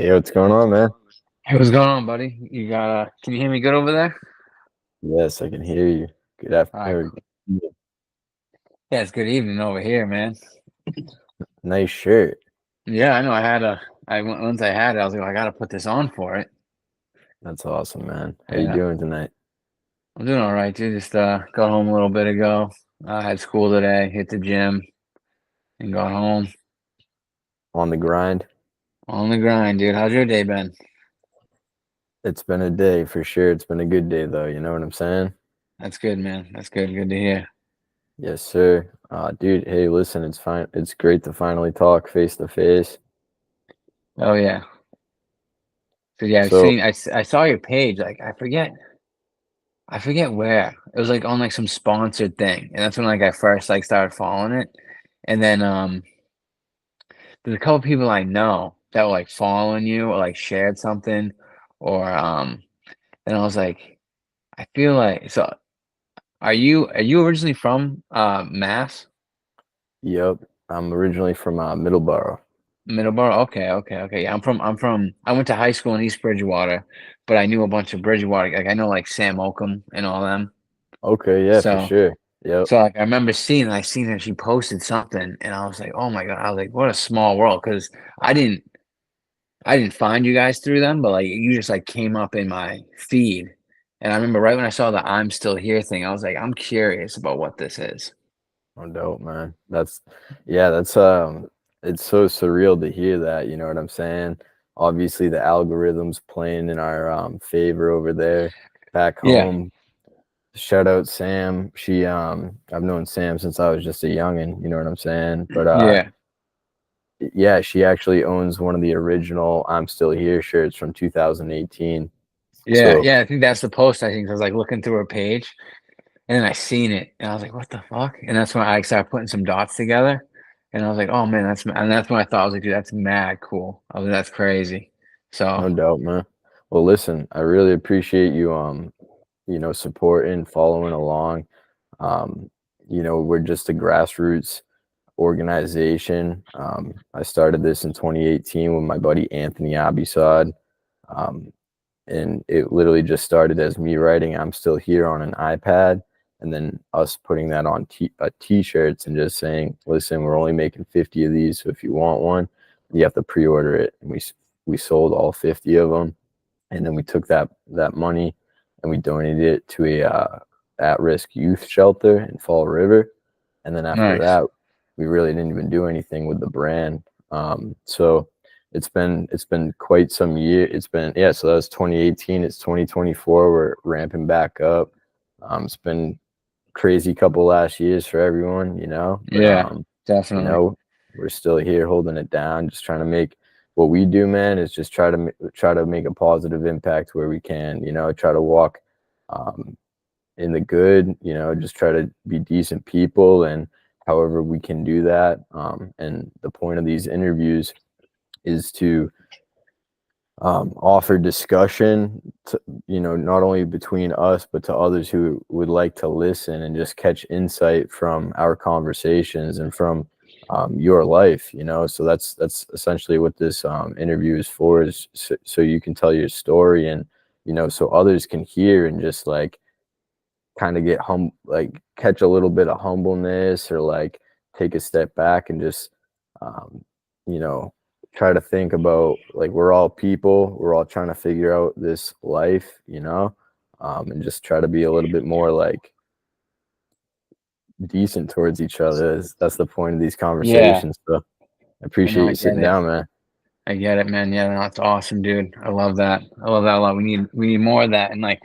Hey, what's going on, man? Hey, what's going on, buddy? Can you hear me good over there? Yes, I can hear you. Good All right, afternoon. cool. Yeah, it's good evening over here, man. Nice shirt. Yeah, I know. Once I had it, I was like, I gotta put this on for it. That's awesome, man. How you Yeah, doing tonight? I'm doing all right, dude. Just got home a little bit ago. I had school today, hit the gym, and got home On the grind? on the grind, dude. How's your day been? It's been a day for sure. It's been a good day though, you know what I'm saying? That's good, man. That's good. Good to hear. Yes, sir. Dude, hey, listen, it's fine. It's great to finally talk face to face. Oh yeah. So yeah, So, I saw your page. Like I forget where. It was like on like some sponsored thing, and that's when like I first like started following it, and then there's a couple people I know that were like following you or like shared something, or and I was like, I feel like so. Are you originally from Mass? yep, I'm originally from Middleborough. Middleborough? Okay, okay, okay. Yeah, I went to high school in East Bridgewater, but I knew a bunch of Bridgewater. Like I know like Sam Oakham and all them. Okay, yeah, for So sure. Yep. like I remember I seen her, she posted something and I was like, oh my God. I was like, what a small world. Cause I didn't I didn't find you guys through them, but like you just like came up in my feed. And I remember right when I saw the I'm still here thing, I was like, I'm curious about what this is. No doubt, man. Yeah, it's so surreal to hear that, you know what I'm saying? Obviously the algorithms playing in our favor over there. Back Yeah. home, shout out Sam. I've known Sam since I was just a youngin', you know what I'm saying? But Yeah. yeah, she actually owns one of the original I'm Still Here shirts from 2018. Yeah. So, Yeah. I think that's the post. I think I was like looking through her page and then I seen it and I was like, what the fuck? And that's when I started putting some dots together. And I was like, oh man, that's when I thought I was like, dude, that's mad cool. I was like, that's crazy. So no doubt, man. Well, listen, I really appreciate you supporting, following along. Um, we're just a grassroots organization. I started this in 2018 with my buddy Anthony Abisad. Um, and it literally just started as me writing "I'm still here" on an iPad, and then us putting that on t-shirts and just saying, "Listen, we're only making 50 of these, so if you want one, you have to pre-order it." And we sold all 50 of them, and then we took that money and we donated it to a at-risk youth shelter in Fall River. And then after nice. that, we really didn't even do anything with the brand. So it's been quite some year. It's been, yeah. So that was 2018. It's 2024. We're ramping back up. It's been crazy couple last years for everyone, but Yeah, definitely. we're still here holding it down, just trying to make what we do, man, is just try to make a positive impact where we can, try to walk um, in the good, just try to be decent people, and however we can do that. And the point of these interviews is to offer discussion to, not only between us but to others who would like to listen and just catch insight from our conversations and from your life, so that's essentially what this interview is for, is so you can tell your story, and so others can hear and just like kind of like catch a little bit of humbleness, or like take a step back and just um, you know try to think about, like, we're all people, we're all trying to figure out this life, and just try to be a little bit more like decent towards each other. That's the point of these Yeah, conversations. So I I know. appreciate I you get sitting it. down, man. I get it, man. Yeah, no, that's awesome, dude. I love that. I love that a lot. We need more of that. And like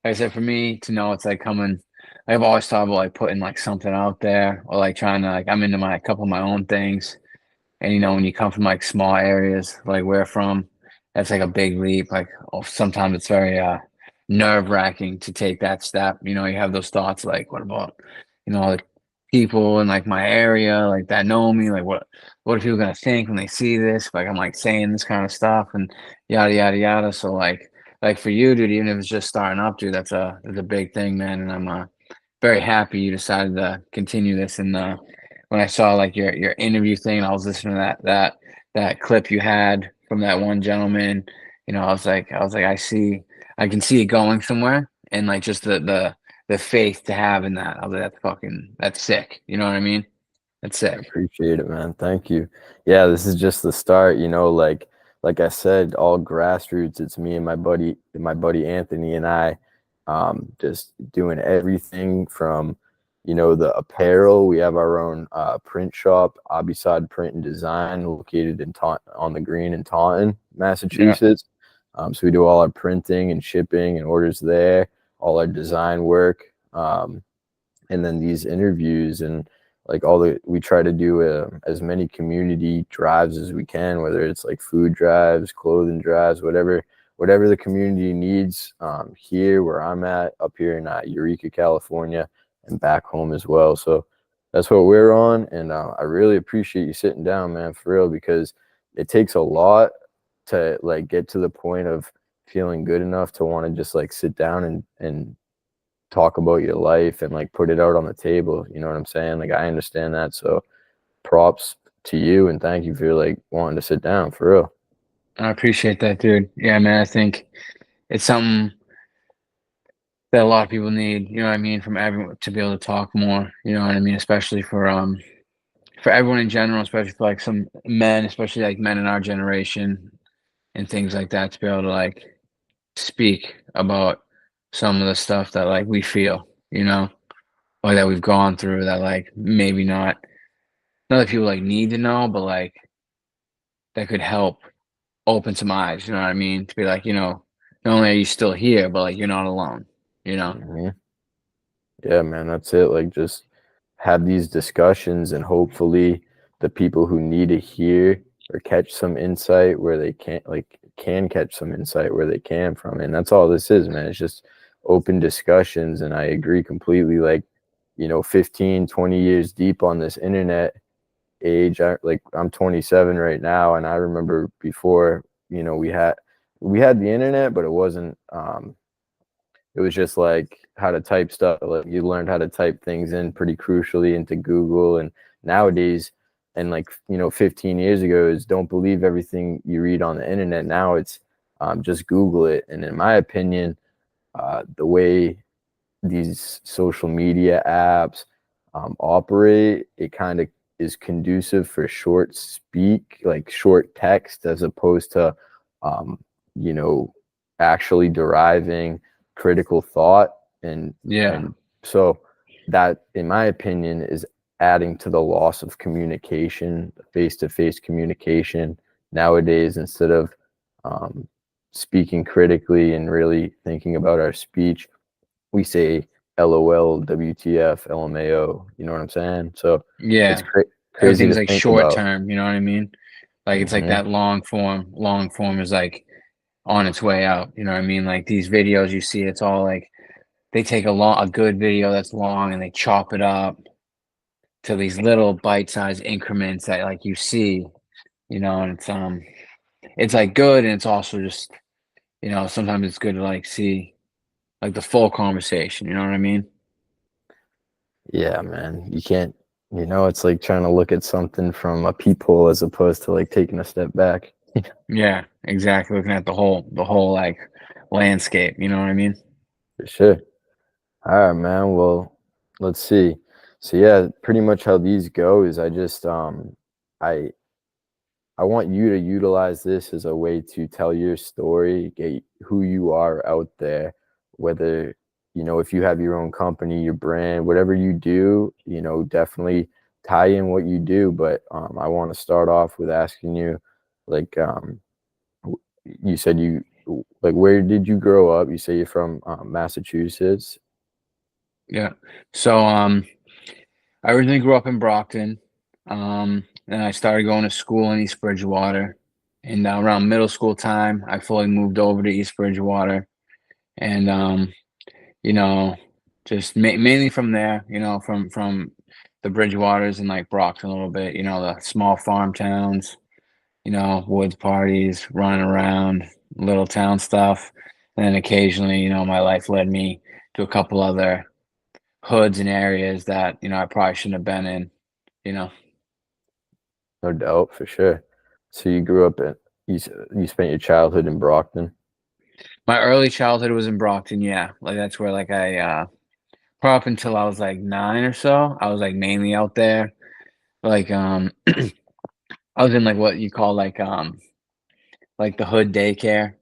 I said, for me to know it's like coming, I've always thought about like putting like something out there or like trying to like I'm into my a couple of my own things. And when you come from like small areas like where from, that's like a big leap. Like sometimes it's very nerve-wracking to take that step. You have those thoughts like, what about, like people in like my area like that know me, like what are people gonna think when they see this? Like I'm like saying this kind of stuff and yada yada yada. So like for you, dude, even if it's just starting up, dude, that's a big thing, man. And I'm very happy you decided to continue this. And when I saw like your interview thing, I was listening to that clip you had from that one gentleman. I was like, I can see it going somewhere, and like just the faith to have in that. I was like, that's sick. You know what I mean? That's I sick. appreciate it, man. Thank you. Yeah, this is just the start, like I said, all grassroots. It's me and my buddy Anthony and I, just doing everything from, the apparel. We have our own print shop, Abisad Print and Design, located on the Green in Taunton, Yeah, Massachusetts. So we do all our printing and shipping and orders there, all our design work. And then these interviews and like we try to do as many community drives as we can, whether it's like food drives, clothing drives, whatever the community needs, here where I'm at, up here in Eureka, California, and back home as well. So that's what we're on. And I really appreciate you sitting down, man, for real, because it takes a lot to like get to the point of feeling good enough to want to just like sit down and talk about your life and like put it out on the table. You know what I'm saying? Like I understand that. So props to you and thank you for like wanting to sit down for real. I appreciate that, dude. Yeah, man. I think it's something that a lot of people need. You know what I mean? From everyone to be able to talk more. You know what I mean? Especially for everyone in general, especially for like some men, especially like men in our generation and things like that, to be able to like speak about some of the stuff that like we feel, or that we've gone through that like maybe not that people like need to know, but like that could help open some eyes, you know what I mean? To be like, not only are you still here, but like you're not alone, you know? Hmm. Yeah, man, that's it. Like just have these discussions and hopefully the people who need to hear or catch some insight where they can catch some insight where they can from it. And that's all this is, man. It's just open discussions. And I agree completely. Like, 15, 20 years deep on this internet age. I'm 27 right now, and I remember before, we had the internet, but it was just like how to type stuff. Like you learned how to type things in pretty crucially into Google. And nowadays, and like 15 years ago, is don't believe everything you read on the internet. Now it's just Google it. And in my opinion, the way these social media apps operate, it kind of is conducive for short speak, like short text, as opposed to, um, you know, actually deriving critical thought. And Yeah. and so that, in my opinion, is adding to the loss of communication, face-to-face communication nowadays, instead of um, speaking critically and really thinking about our speech. We say LOL, WTF, LMAO. You know what I'm saying? So it's Yeah. crazy Everything's to like think short about. term, you know what I mean? Like it's like Hmm. that long form is like on its way out, you know what I mean? Like these videos you see, it's all like they take a good video that's long and they chop it up to these little bite-sized increments that like you see, and it's like good and it's also just, sometimes it's good to like see like the full conversation, you know what I mean? Yeah, man. You can't, it's like trying to look at something from a peephole as opposed to like taking a step back. Yeah, exactly. Looking at the whole like landscape, you know what I mean? For sure. All right, man. Well, let's see. So yeah, pretty much how these go is I I want you to utilize this as a way to tell your story, get who you are out there, whether, if you have your own company, your brand, whatever you do, definitely tie in what you do. But I want to start off with asking you, like, you said like, where did you grow up? You say you're from Massachusetts. Yeah. So I originally grew up in Brockton. And I started going to school in East Bridgewater. And around middle school time, I fully moved over to East Bridgewater. And you know, just mainly from there, from the Bridgewaters and like Brockton a little bit, the small farm towns, woods parties, running around, little town stuff. And then occasionally, my life led me to a couple other hoods and areas that, I probably shouldn't have been in, you know. No doubt, for sure. So you grew up You spent your childhood in Brockton? My early childhood was in Brockton, yeah. Like that's where like probably up until I was like 9 or so, I was like mainly out there. Like I was in like what you call like the hood daycare.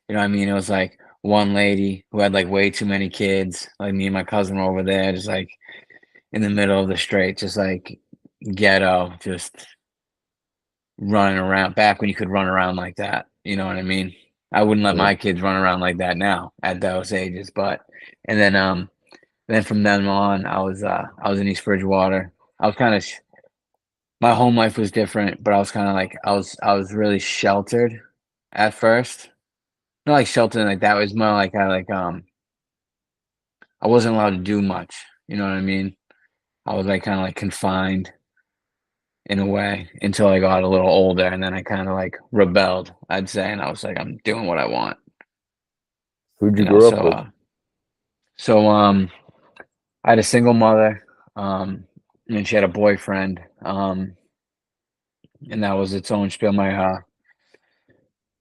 You know what I mean? It was like one lady who had like way too many kids. Like me and my cousin were over there, just like in the middle of the street, just like ghetto, just running around. Back when you could run around like that, you know what I mean? I wouldn't let Yeah. my kids run around like that now at those ages. But and then from then on, I was in East Bridgewater. I was kind of my home life was different, but I was kind of like I was really sheltered at first. Not like sheltered like that. It was more like I wasn't allowed to do much. You know what I mean? I was like kind of like confined in a way until I got a little older, and then I kind of like rebelled, I'd say, and I was like, I'm doing what I want, Who'd you you know. grow up with? So I had a single mother, and she had a boyfriend, and that was its own spiel. My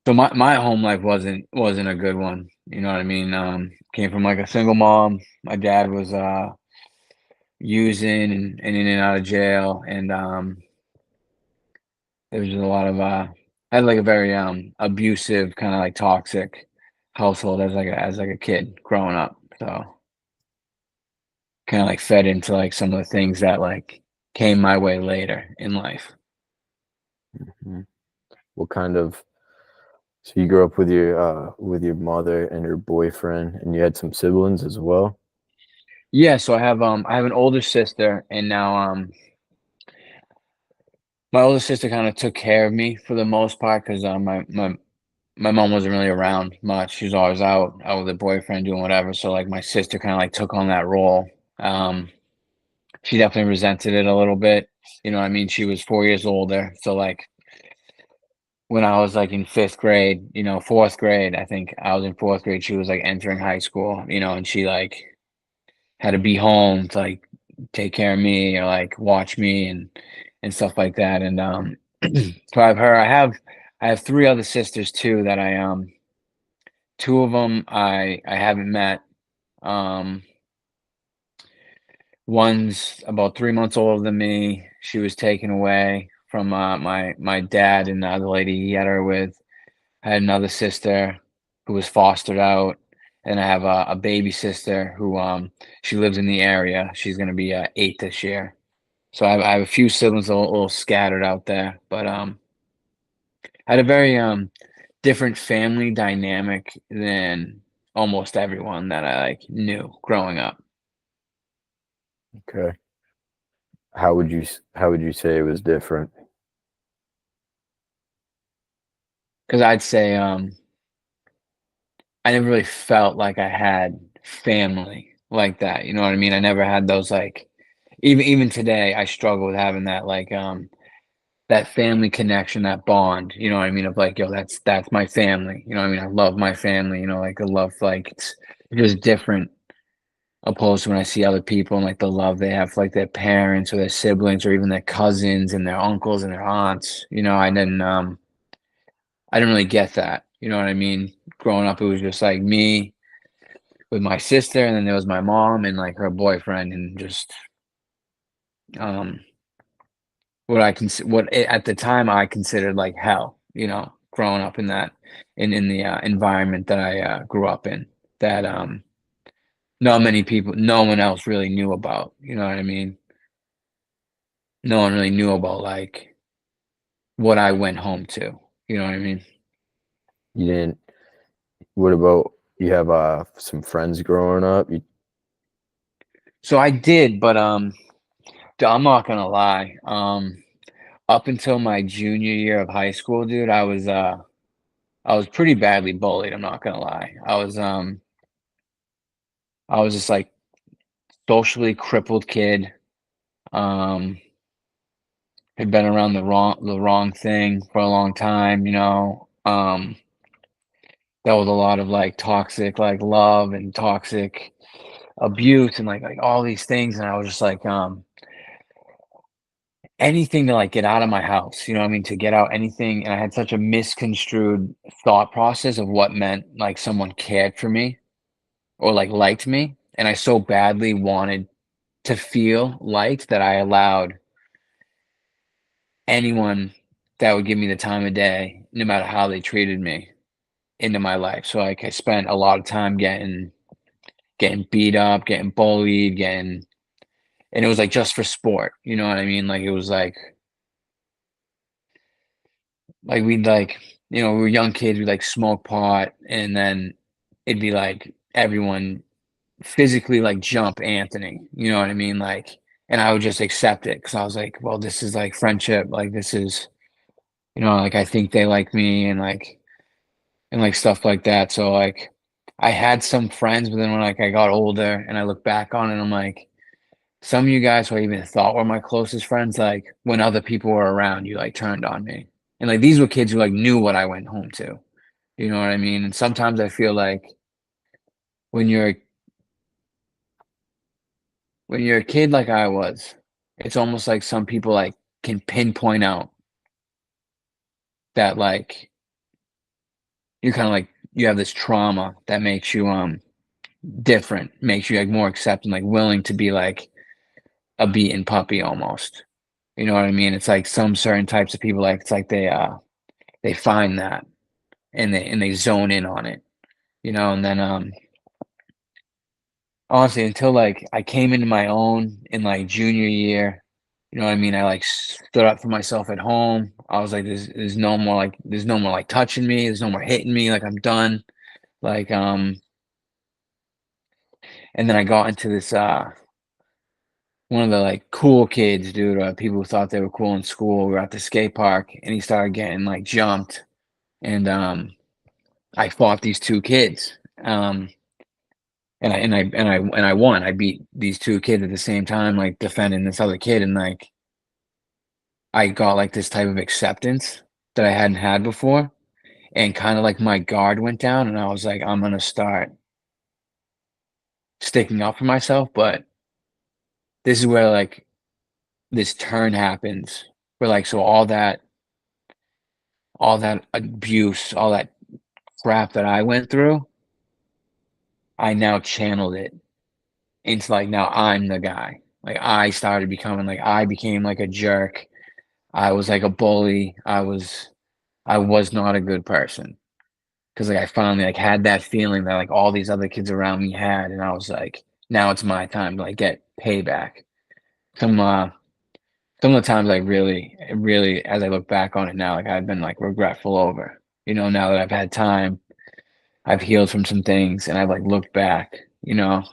home life wasn't a good one. You know what I mean? Came from like a single mom. My dad was using and in and out of jail, and there was just a lot of I had like a very abusive, kind of like toxic household as like a kid growing up. So kind of like fed into like some of the things that like came my way later in life. Mhm. What kind of So you grew up with your mother and your boyfriend, and you had some siblings as well? Yeah, so I have an older sister, and now my older sister kind of took care of me for the most part because my mom wasn't really around much. She was always out with her boyfriend doing whatever. So like my sister kind of like took on that role. Um, she definitely resented it a little bit. You know what I mean? She was 4 years older. So like when I was like in fifth grade, you know, fourth grade, I think I was in fourth grade, she was like entering high school, you know, and she like had to be home to like take care of me or like watch me and stuff like that. And so I have her. I have three other sisters too that I two of them I haven't met. Um, One's about 3 months older than me. She was taken away from my dad and the other lady he had her with. I had another sister who was fostered out, and I have a baby sister who she lives in the area. She's gonna be 8 this year. So I have a few siblings a little scattered out there, but I had a very different family dynamic than almost everyone that I like knew growing up. Okay. How would you say it was different? Because I'd say I never really felt like I had family like that. You know what I mean? I never had those like even today I struggle with having that like that family connection, that bond, you know what I mean? Of like, yo, that's my family. You know what I mean? I love my family, you know, like I love like it's just different opposed to when I see other people and like the love they have for like their parents or their siblings or even their cousins and their uncles and their aunts. You know, I didn't really get that. You know what I mean? Growing up it was just like me with my sister and then there was my mom and like her boyfriend and just um at the time I considered like hell, you know, growing up in that in the environment that I grew up in that not many people, no one else really knew about. You know what I mean? No one really knew about like what I went home to. You know what I mean? You didn't What about you have some friends growing up? So I did, but I'm not gonna lie. Up until my junior year of high school, dude, I was pretty badly bullied. I'm not gonna lie. I was just like socially crippled kid. Um, had been around the wrong thing for a long time, you know. That was a lot of like toxic like love and toxic abuse and like all these things, and I was just like anything to like get out of my house, you know what I mean? To get out anything. And I had such a misconstrued thought process of what meant like someone cared for me or like liked me. And I so badly wanted to feel liked that I allowed anyone that would give me the time of day, no matter how they treated me, into my life. So like I spent a lot of time getting beat up, getting bullied, getting and it was like just for sport, you know what I mean? Like it was like we'd like we were young kids, we'd like smoke pot and then it'd be like everyone physically like jump Anthony, you know what I mean? Like and I would just accept it because I was like, well, this is like friendship, like this is like I think they like me and like stuff like that. So like I had some friends, but then when like I got older and I look back on it, I'm like, some of you guys who I even thought were my closest friends, like when other people were around, you like turned on me. And like these were kids who like knew what I went home to. You know what I mean? And sometimes I feel like when you're when you're a kid like I was, it's almost like some people like can pinpoint out that like you're kind of like you have this trauma that makes you different, makes you like more accepting, like willing to be like a beaten puppy almost. You know what I mean? It's like some certain types of people like it's like they find that and they zone in on it, and then honestly until like I came into my own in like junior year, you know what I mean? I like stood up for myself at home. I was like there's no more like touching me, there's no more hitting me, like I'm done. Like and then I got into this one of the like cool kids, dude, people who thought they were cool in school were at the skate park and he started getting like jumped and I fought these two kids. And I won. I beat these two kids at the same time, like defending this other kid, and like I got like this type of acceptance that I hadn't had before, and kind of like my guard went down, and I was like, I'm gonna start sticking up for myself. But this is where like this turn happens, where like so all that abuse, all that crap that I went through, I now channeled it into like now I'm the guy. Like I started becoming like I became like a jerk. I was like a bully. I was not a good person because like I finally like had that feeling that like all these other kids around me had, and I was like, now it's my time to like get payback. Some uh some of the times I really as I look back on it now, like I've been like regretful over. Now that I've had time, I've healed from some things and I've like looked back, you know.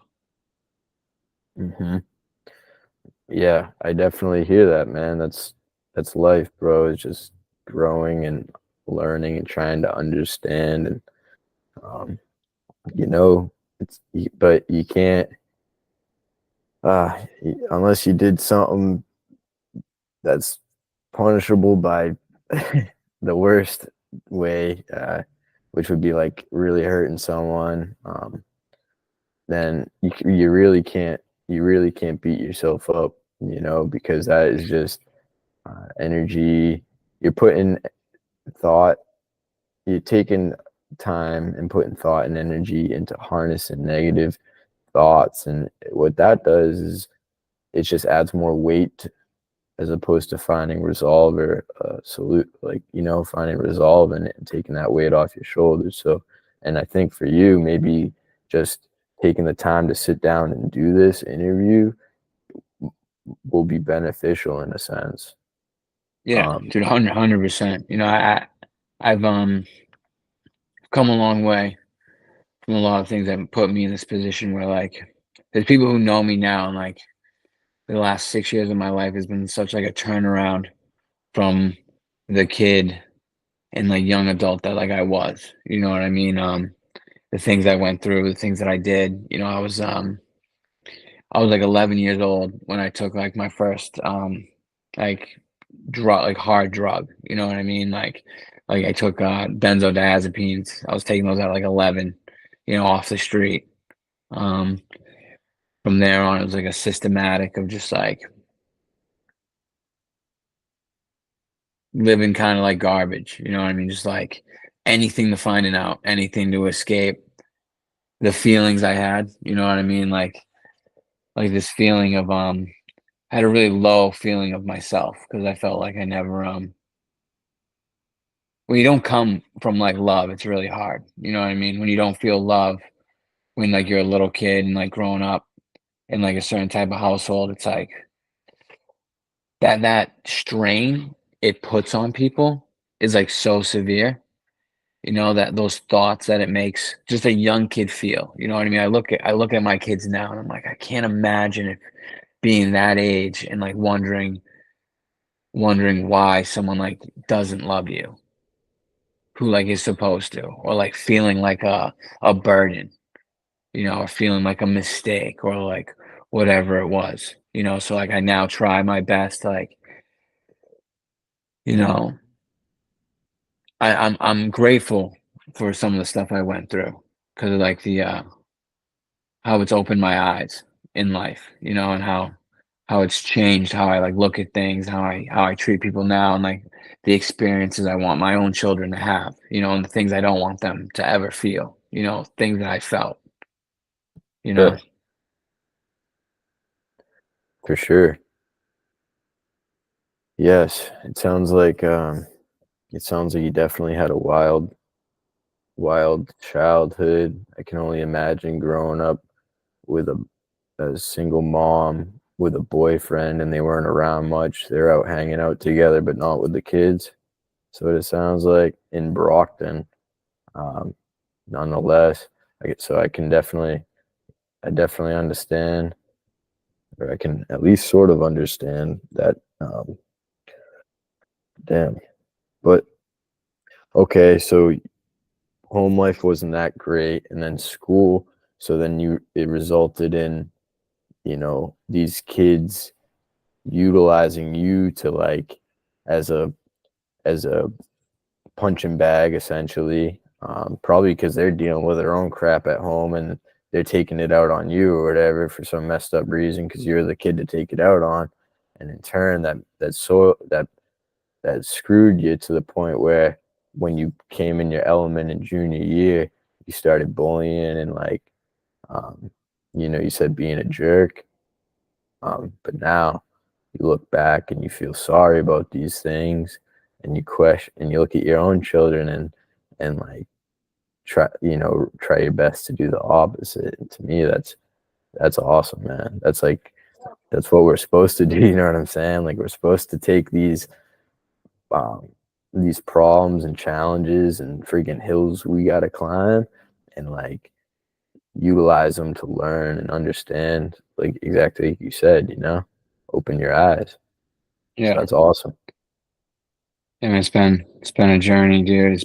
Hmm. Yeah, I definitely hear that, man. That's life, bro. It's just growing and learning and trying to understand and um, you know, but you can't unless you did something that's punishable by the worst way, which would be like really hurting someone. Then you really can't beat yourself up, because that is just energy. You're putting thought, you're taking time and putting thought and energy into harnessing negative thoughts, and what that does is it just adds more weight as opposed to finding resolve or salute, like, finding resolve in it and taking that weight off your shoulders. So, and I think for you, maybe just taking the time to sit down and do this interview will be beneficial in a sense. Yeah, um dude, 100%. I've come a long way from a lot of things that have put me in this position where like there's people who know me now and like the last 6 years of my life has been such like a turnaround from the kid and like young adult that like I was. You know what I mean? The things I went through, the things that I did. I was like 11 years old when I took like my first like drug, like hard drug. You know what I mean? Like I took benzodiazepines. I was taking those at like 11, off the street. Um, from there on, it was like a systematic of just like living kind of like garbage. You know what I mean? Just like anything to find it out, anything to escape the feelings I had. You know what I mean? Like this feeling of I had a really low feeling of myself because I felt like I never when you don't come from like love, it's really hard. You know what I mean? When you don't feel love when like you're a little kid and like growing up in like a certain type of household, it's like that strain it puts on people is like so severe. You know, that those thoughts that it makes just a young kid feel. You know what I mean? I look at my kids now and I'm like, I can't imagine it being that age and like wondering why someone like doesn't love you who like is supposed to, or like feeling like a burden, you know, or feeling like a mistake or like whatever it was, you know. So like I now try my best to like, you know, I'm grateful for some of the stuff I went through because of like the how it's opened my eyes in life, you know, and how it's changed how I like look at things, how I treat people now, and like the experiences I want my own children to have, you know, and the things I don't want them to ever feel, you know, things that I felt, you Yeah, know. for sure. Yes, it sounds like you definitely had a wild childhood. I can only imagine growing up with a single mom with a boyfriend and they weren't around much. They're out hanging out together, but not with the kids. So it sounds like in Brockton, um, nonetheless. So I definitely understand, or I can at least sort of understand that. Damn. But okay, so home life wasn't that great, and then school. So then it resulted in, these kids utilizing you to like as a as a punching bag essentially, probably because they're dealing with their own crap at home and they're taking it out on you or whatever for some messed up reason because you're the kid to take it out on, and in turn that screwed you to the point where when you came in your element in junior year you started bullying and like, um, you said being a jerk. But now you look back and you feel sorry about these things and you question and you look at your own children and like try your best to do the opposite. And to me, that's awesome, man. That's what we're supposed to do. You know what I'm saying? Like we're supposed to take um, these problems and challenges and freaking hills we gotta climb and like utilize them to learn and understand, like exactly like you said, open your eyes. So Yeah. that's awesome. And it's been a journey, dude. It's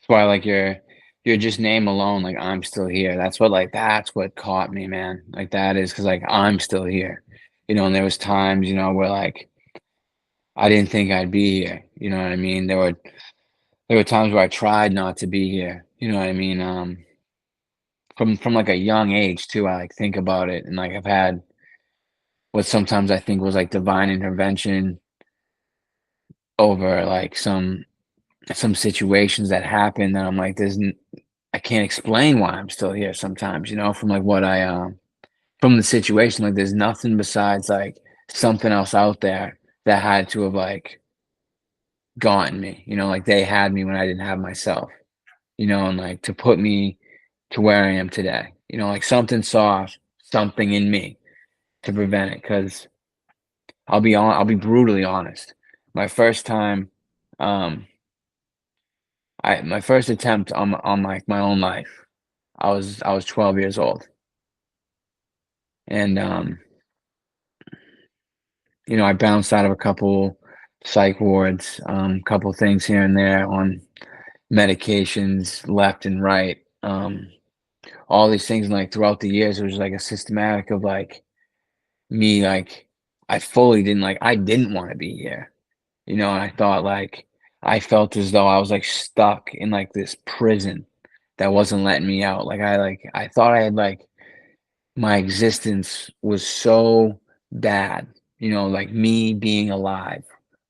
why like your just name alone, like I'm still here. That's what caught me, man. Like that is because like I'm still here. You know, and there was times, you know, where like I didn't think I'd be here. You know what I mean? There were times where I tried not to be here. You know what I mean? From like a young age too, I like think about it and like I've had what sometimes I think was like divine intervention over like some situations that happen that I'm like, I can't explain why I'm still here sometimes, you know, from like what from the situation, like there's nothing besides like something else out there that had to have like gotten me, you know, like they had me when I didn't have myself, you know, and like to put me to where I am today, you know, like something saw something in me to prevent it. Cause I'll be brutally honest. My first time, um, my first attempt on like my own life, I was 12 years old. And you know, I bounced out of a couple psych wards, couple things here and there on medications left and right. All these things, and like throughout the years, it was like a systematic of like me, like I didn't want to be here, you know. And I thought like I felt as though I was like stuck in like this prison that wasn't letting me out. I thought I had like my existence was so bad, you know, like me being alive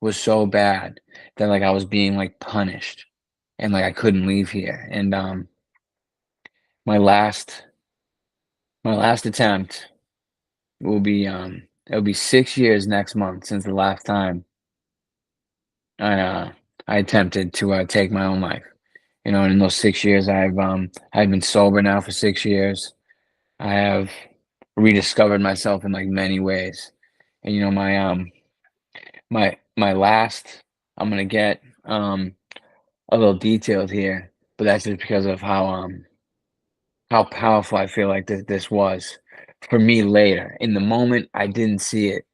was so bad that like I was being like punished and like I couldn't leave here. And my last my last attempt will be it'll be 6 years next month since the last time I uh I attempted to take my own life. You know, and in those 6 years I've been sober now for 6 years. I have rediscovered myself in like many ways. And you know, my last I'm gonna get a little detailed here, but that's just because of how powerful I feel like this was for me later. In the moment, I didn't see it,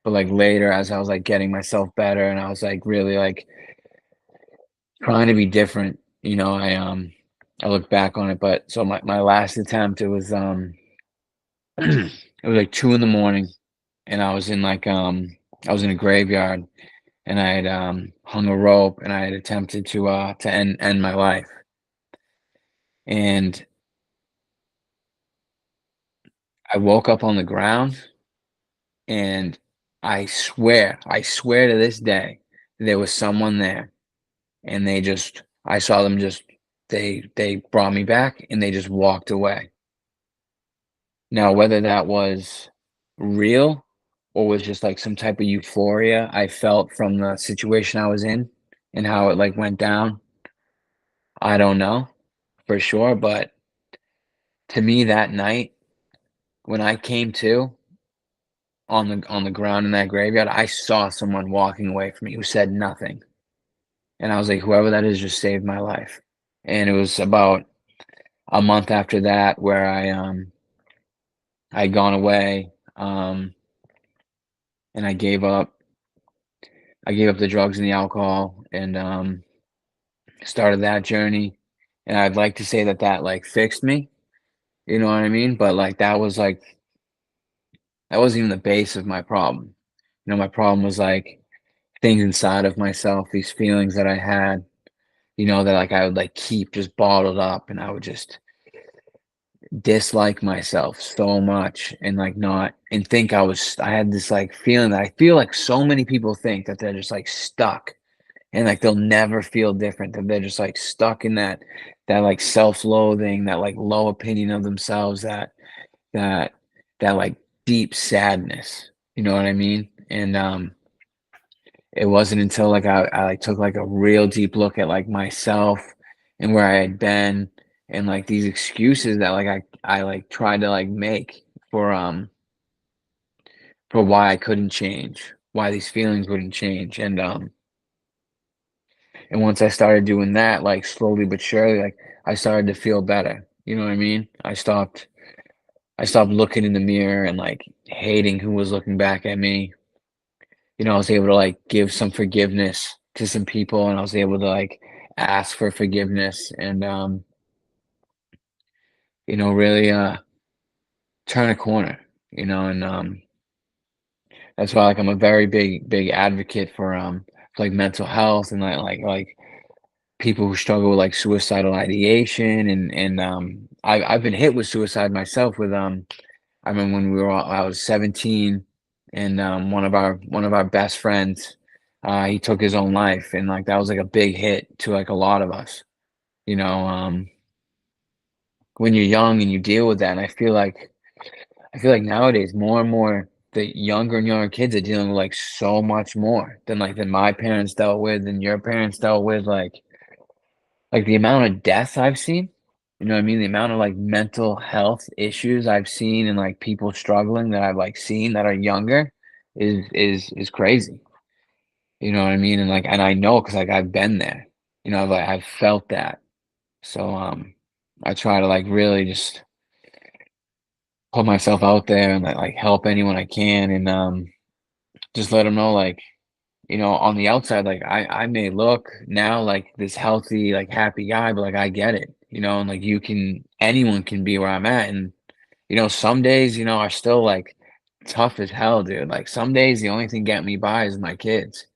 but like later, as I was like getting myself better, and I was like really like trying to be different. You know, I look back on it, but so my last attempt, it was it was like 2 in the morning, and I was in like I was in a graveyard, and I had hung a rope, and I had attempted to end my life, and I woke up on the ground. And I swear to this day, there was someone there, and I saw them just they brought me back, and they just walked away. Now, whether that was real or was just like some type of euphoria I felt from the situation I was in and how it like went down, I don't know for sure. But to me that night, when I came to on the ground in that graveyard, I saw someone walking away from me who said nothing. And I was like, "Whoever that is just saved my life." And it was about a month after that where I'd gone away, and I gave up the drugs and the alcohol and, started that journey. And I'd like to say that that, like, fixed me, you know what I mean? But, that wasn't even the base of my problem. You know, my problem was, like, things inside of myself, these feelings that I had, you know, that, like, I would, like, keep just bottled up, and I would just dislike myself so much and like not and think I had this like feeling that I feel like so many people think that they're just like stuck and like they'll never feel different, that they're just like stuck in that like self-loathing, that like low opinion of themselves, that that like deep sadness. You know what I mean? And it wasn't until like I like took like a real deep look at like myself and where I had been and like these excuses that like I like tried to like make for for why I couldn't change, why these feelings wouldn't change. And once I started doing that, like slowly but surely, like I started to feel better. You know what I mean? I stopped looking in the mirror and like hating who was looking back at me. You know, I was able to like give some forgiveness to some people and I was able to like ask for forgiveness and you know, really turn a corner, you know, and that's why like I'm a very big advocate for like mental health and like people who struggle with like suicidal ideation and I've been hit with suicide myself with I remember when I was 17 and one of our best friends he took his own life and like that was like a big hit to like a lot of us, you know, when you're young and you deal with that. And I feel like nowadays more and more the younger and younger kids are dealing with like so much more than my parents dealt with and your parents dealt with like the amount of deaths I've seen, you know what I mean? The amount of like mental health issues I've seen and like people struggling that I've like seen that are younger is crazy. You know what I mean? And like and I know because like I've been there. You know, I've felt that. So I try to like really just put myself out there and like help anyone I can and just let them know like you know on the outside like I may look now like this healthy like happy guy but like I get it, you know, and like anyone can be where I'm at and you know some days you know are still like tough as hell, dude. Like some days the only thing getting me by is my kids,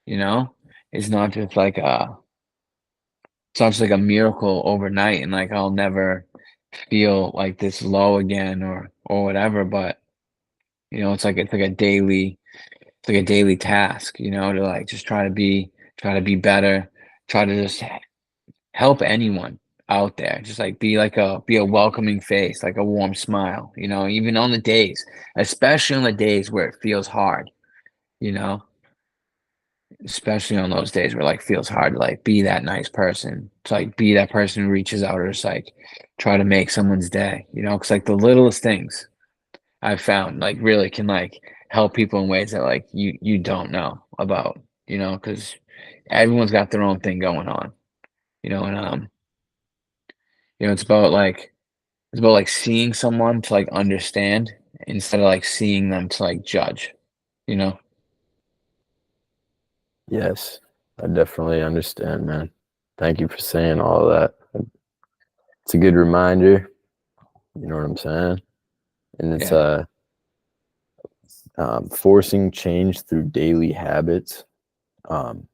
you know. It's not just like it's not just like a miracle overnight and like I'll never feel like this low again or whatever, but you know it's like a daily it's like a daily task, to like just try to be better, try to just help anyone out there. Just like be a welcoming face, like a warm smile, even on the days, especially on the days where it feels hard, you know, especially on those days where like feels hard to like be that nice person, to like be that person who reaches out or just like try to make someone's day, because like the littlest things I've found like really can like help people in ways that like you don't know about, because everyone's got their own thing going on, and it's about like seeing someone to like understand instead of like seeing them to like judge, you know? Yes, I definitely understand, man. Thank you for saying all of that. It's a good reminder. You know what I'm saying? And it's Yeah. forcing change through daily habits, um,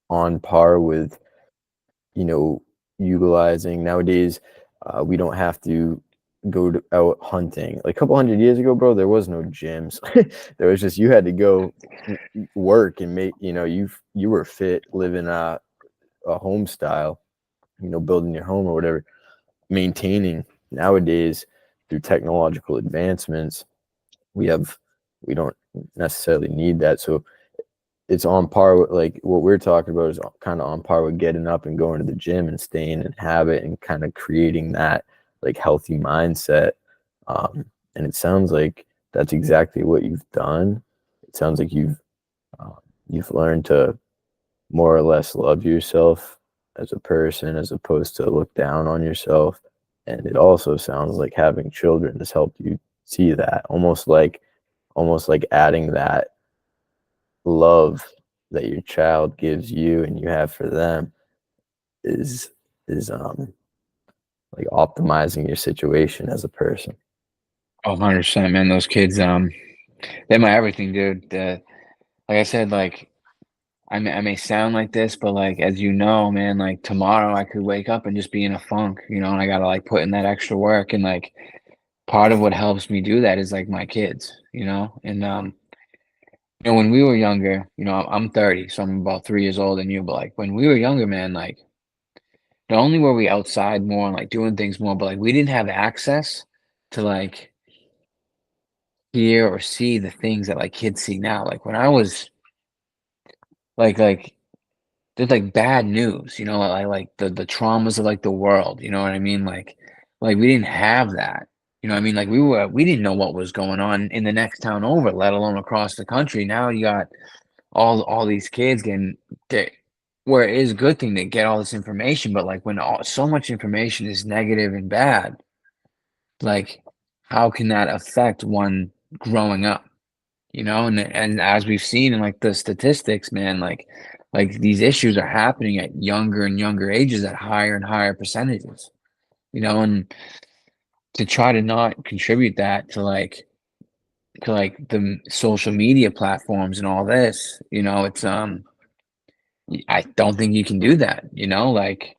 on par with, you know, utilizing nowadays. We don't have to out hunting. Like a couple hundred years ago, bro, there was no gyms. There was just, you had to go work and make, you were fit, living a home style, building your home or whatever, maintaining. Nowadays, through technological advancements, we have we don't necessarily need that. So it's on par with, like, what we're talking about is kind of on par with getting up and going to the gym and staying in habit and kind of creating that like healthy mindset. And it sounds like that's exactly what you've done. It sounds like uh, you've learned to more or less love yourself as a person as opposed to look down on yourself. And it also sounds like having children has helped you see that, almost like adding that love that your child gives you and you have for them is like optimizing your situation as a person. Oh, 100%, man. Those kids, they're my everything, dude. Like I said, like I may sound like this, but like as you know, man, like tomorrow I could wake up and just be in a funk, and I gotta like put in that extra work, and like part of what helps me do that is like my kids, and when we were younger, I'm 30, so I'm about 3 years older than you, but like when we were younger, man, like not only were we outside more and like doing things more, but like we didn't have access to like hear or see the things that like kids see now. Like when I was like there's like bad news, like the traumas of like the world, you know what I mean? Like we didn't have that. You know what I mean? Like we didn't know what was going on in the next town over, let alone across the country. Now you got all these kids getting they, where it is a good thing to get all this information, but like when so much information is negative and bad, like how can that affect one growing up? And as we've seen in like the statistics, man, like these issues are happening at younger and younger ages at higher and higher percentages. And to try to not contribute that to like the social media platforms and all this, it's I don't think you can do that, like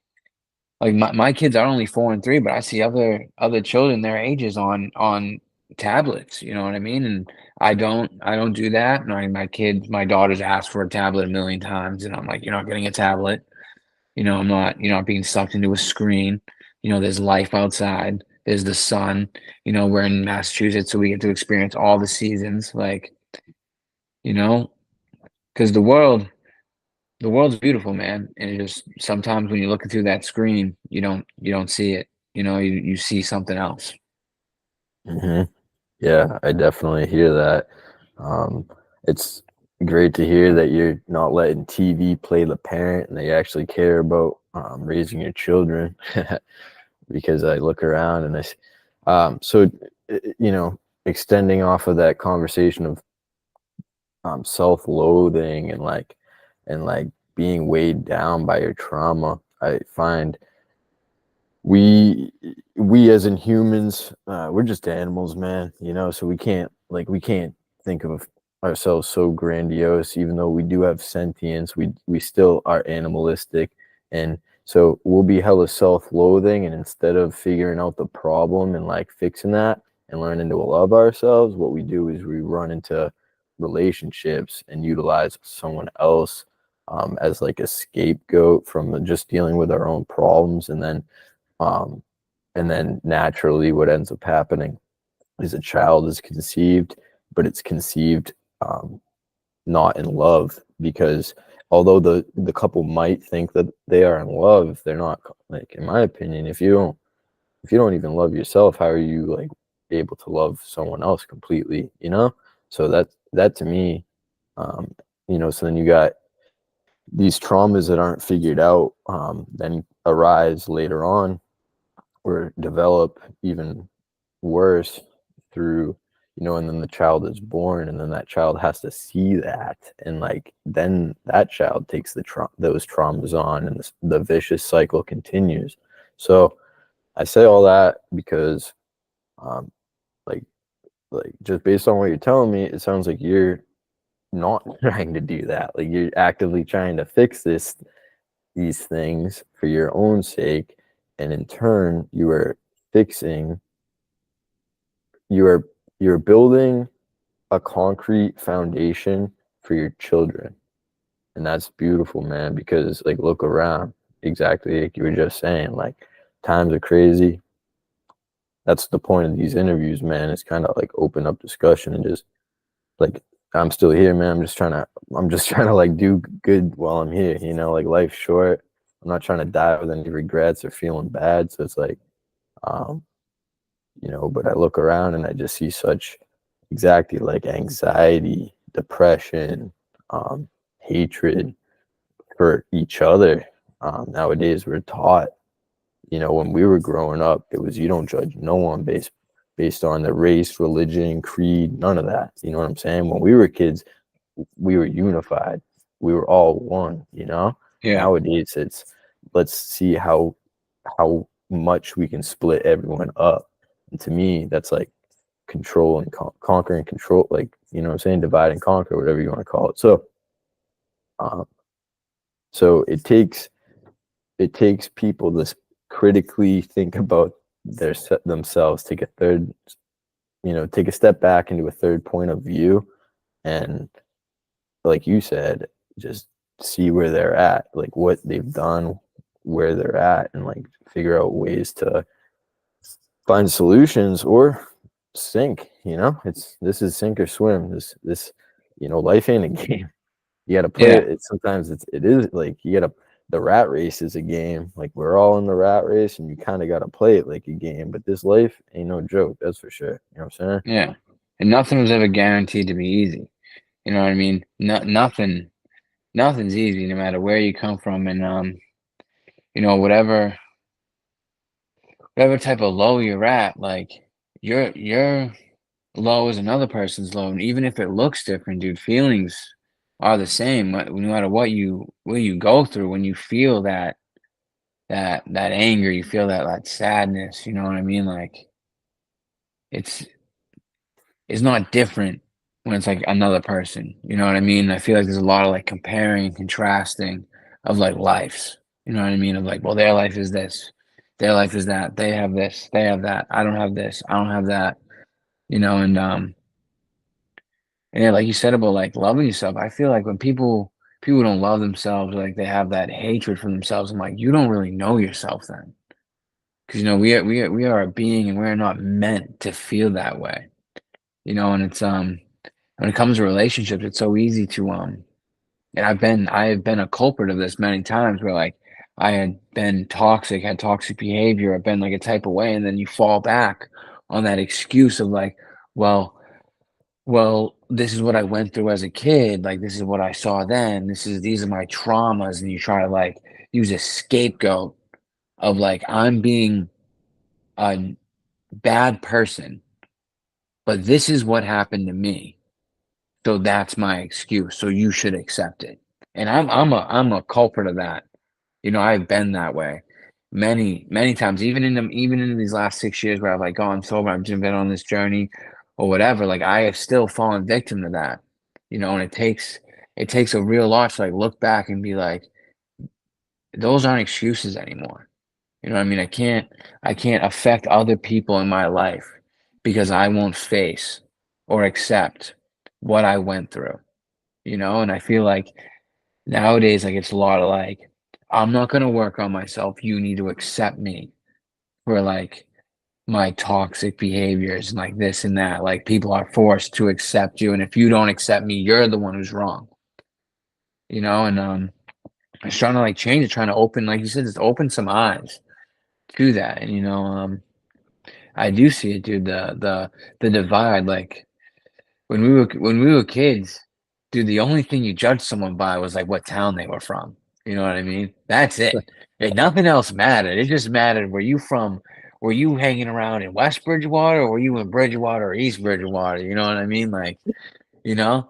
my kids are only 4 and 3, but I see other children their ages on tablets, you know what I mean? And I don't do that. My daughters asked for a tablet a million times, and I'm like, you're not getting a tablet. I'm not, you're not being sucked into a screen. There's life outside. There's the sun. We're in Massachusetts, so we get to experience all the seasons, like, you know, because the world's beautiful, man, and it just sometimes when you're looking through that screen, you don't see it. You see something else. Hmm. Yeah, I definitely hear that. It's great to hear that you're not letting TV play the parent and that you actually care about raising your children. Because I look around and so extending off of that conversation of self-loathing and being weighed down by your trauma, I find we we as in humans, we're just animals, man, so we can't think of ourselves so grandiose. Even though we do have sentience, we still are animalistic. And so we'll be hella self-loathing, and instead of figuring out the problem and like fixing that and learning to love ourselves, what we do is we run into relationships and utilize someone else as like a scapegoat from just dealing with our own problems, um, and then naturally what ends up happening is a child is conceived, but it's conceived not in love, because although the couple might think that they are in love, they're not. Like, in my opinion, if you don't even love yourself, how are you like able to love someone else completely, you know? So that to me, um, so then you got these traumas that aren't figured out, then arise later on or develop even worse through, and then the child is born, and then that child has to see that, and like then that child takes those traumas on, and the vicious cycle continues. So I say all that because, um, like just based on what you're telling me, it sounds like you're not trying to do that. Like, you're actively trying to fix these things for your own sake, and in turn, fixing you are you're building a concrete foundation for your children. And that's beautiful, man, because like look around, exactly like you were just saying, like times are crazy. That's the point of these interviews, man. It's kind of like open up discussion and just like, I'm still here, man. I'm just trying to like do good while I'm here, like life's short. I'm not trying to die with any regrets or feeling bad. So it's like, um, but I look around and I just see such exactly like anxiety, depression, hatred for each other. Nowadays we're taught, when we were growing up, it was you don't judge no one based on the race, religion, creed, none of that. You know what I'm saying? When we were kids, we were unified. We were all one. Yeah. Nowadays it's let's see how much we can split everyone up. And to me, that's like control and conquer and control, like, what I'm saying, divide and conquer, whatever you want to call it. Um, so it takes people to critically think about themselves, take a step back into a third point of view, and like you said, just see where they're at, like what they've done, where they're at, and like figure out ways to find solutions or sink. This is sink or swim. This life ain't a game. You got to play Yeah. it. Sometimes it is like you got to. The rat race is a game. Like, we're all in the rat race, and you kind of got to play it like a game. But this life ain't no joke. That's for sure. You know what I'm saying? Yeah. And nothing was ever guaranteed to be easy. You know what I mean? Nothing's easy no matter where you come from. And whatever type of low you're at, like your low is another person's low. And even if it looks different, dude, feelings are the same. No matter what you go through, when you feel that anger, you feel that sadness, you know what I mean? Like it's it's not different when it's like another person. You know what I mean? I feel like there's a lot of like comparing and contrasting of like lives. You know what I mean? Of like, well, their life is this, their life is that, they have this, they have that, I don't have this, I don't have that, and yeah, like you said about like loving yourself, I feel like when people don't love themselves, like they have that hatred for themselves, I'm like, you don't really know yourself then. Because we are a being and we're not meant to feel that way. And it's when it comes to relationships, it's so easy to and I have been a culprit of this many times where like I had been toxic, had toxic behavior, I've been like a type of way, and then you fall back on that excuse of like, well, this is what I went through as a kid, like this is what I saw then, these are my traumas, and you try to like use a scapegoat of like I'm being a bad person, but this is what happened to me. So that's my excuse. So you should accept it. And I'm a culprit of that. I've been that way many times, even in these last 6 years where I've like gone sober, I've just been on this journey or whatever. Like I have still fallen victim to that. And it takes a real lot to like look back and be like, those aren't excuses anymore. You know what I mean? I can't affect other people in my life because I won't face or accept what I went through, and I feel like nowadays, like it's a lot of like, I'm not gonna work on myself. You need to accept me for like my toxic behaviors and like this and that. Like people are forced to accept you. And if you don't accept me, you're the one who's wrong. And I was trying to like change it, trying to open, like you said, just open some eyes to that. And I do see it, dude, the divide. Like when we were kids, dude, the only thing you judged someone by was like what town they were from. You know what I mean? That's it. And nothing else mattered. It just mattered were you hanging around in West Bridgewater or were you in Bridgewater or East Bridgewater? You know what I mean? Like, you know?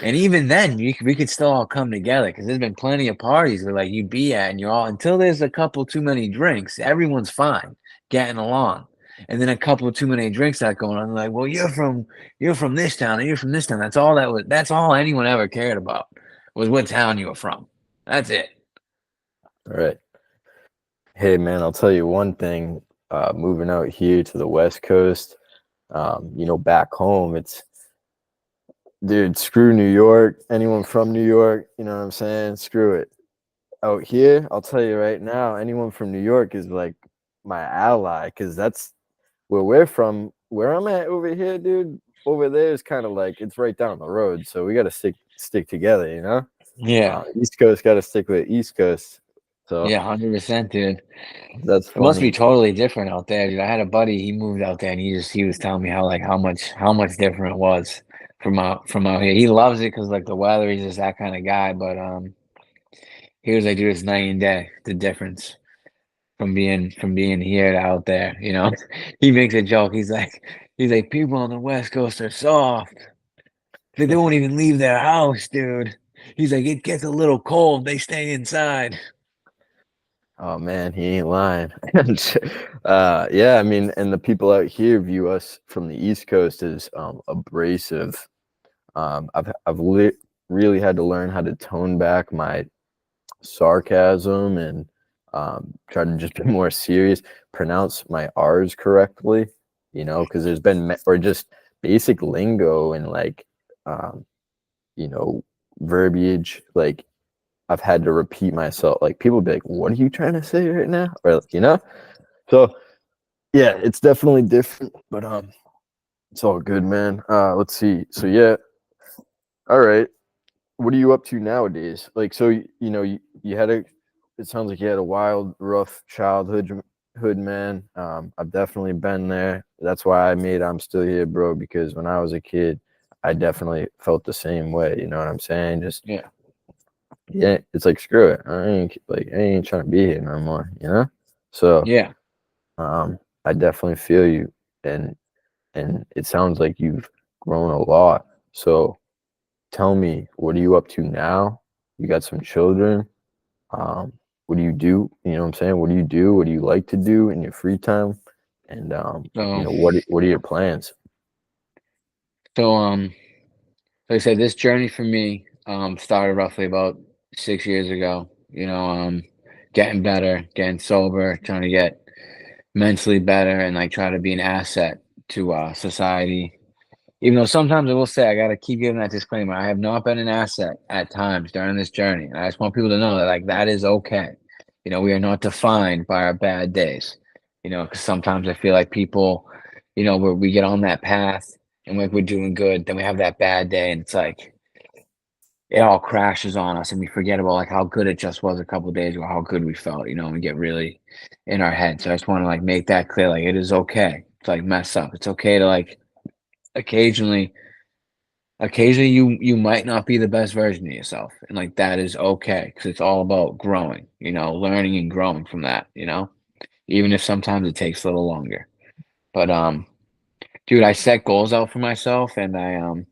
And even then, we could still all come together because there's been plenty of parties where like you'd be at and you're all until there's a couple too many drinks, everyone's fine getting along. And then a couple too many drinks start going on, like, well, you're from this town and you're from this town. That's all anyone ever cared about was what town you were from. That's it. All right. Hey man, I'll tell you one thing. Moving out here to the West Coast, back home, it's dude, screw New York. Anyone from New York, you know what I'm saying? Screw it. Out here, I'll tell you right now, anyone from New York is like my ally because that's where we're from. Where I'm at over here, dude, over there is kind of like it's right down the road. So we got to stick together, you know? Yeah. East Coast got to stick with East Coast. So Yeah, 100%, dude. that's It must funny. be totally different out there, dude. I had a buddy, he moved out there and he was telling me how much different it was from out here. He loves it because like the weather, he's just that kind of guy. But he was like, dude, it's night and day, the difference from being here to out there, He makes a joke. He's like, people on the West Coast are soft. They won't even leave their house, dude. He's like, it gets a little cold, they stay inside. Oh man, he ain't lying. Yeah, I mean, and the people out here view us from the East Coast as abrasive. I've really had to learn how to tone back my sarcasm and try to just be more serious, pronounce my R's correctly, because there's been or just basic lingo and like um, you know verbiage like I've had to repeat myself. Like people be like, "What are you trying to say right now?" Or So yeah, it's definitely different, but it's all good, man. Let's see. So yeah, all right. What are you up to nowadays? Like, so you had a. It sounds like you had a wild, rough childhood, hood man. I've definitely been there. That's why I made I'm still here, bro. Because when I was a kid, I definitely felt the same way. You know what I'm saying? Just Yeah. yeah, it's like screw it. I ain't trying to be here no more. So Yeah. I definitely feel you, and it sounds like you've grown a lot. So tell me, what are you up to now? You got some children. Um, what do you do? You know what I'm saying? What do you do? What do you like to do in your free time? And So what are your plans? so like I said, this journey for me started roughly about 6 years ago. Getting better, getting sober, trying to get mentally better, and like try to be an asset to society. Even though sometimes I will say I gotta keep giving that disclaimer. I have not been an asset at times during this journey, and I just want people to know that like that is okay. We are not defined by our bad days. Because sometimes I feel like people, where we get on that path and we're doing good, then we have that bad day, and it's like it all crashes on us and we forget about like how good it just was a couple days ago, how good we felt, and we get really in our head. So I just want to like make that clear. Like it is okay to like mess up. It's okay to like occasionally occasionally you might not be the best version of yourself. And like that is okay because it's all about growing, learning and growing from that. Even if sometimes it takes a little longer. But dude, I set goals out for myself and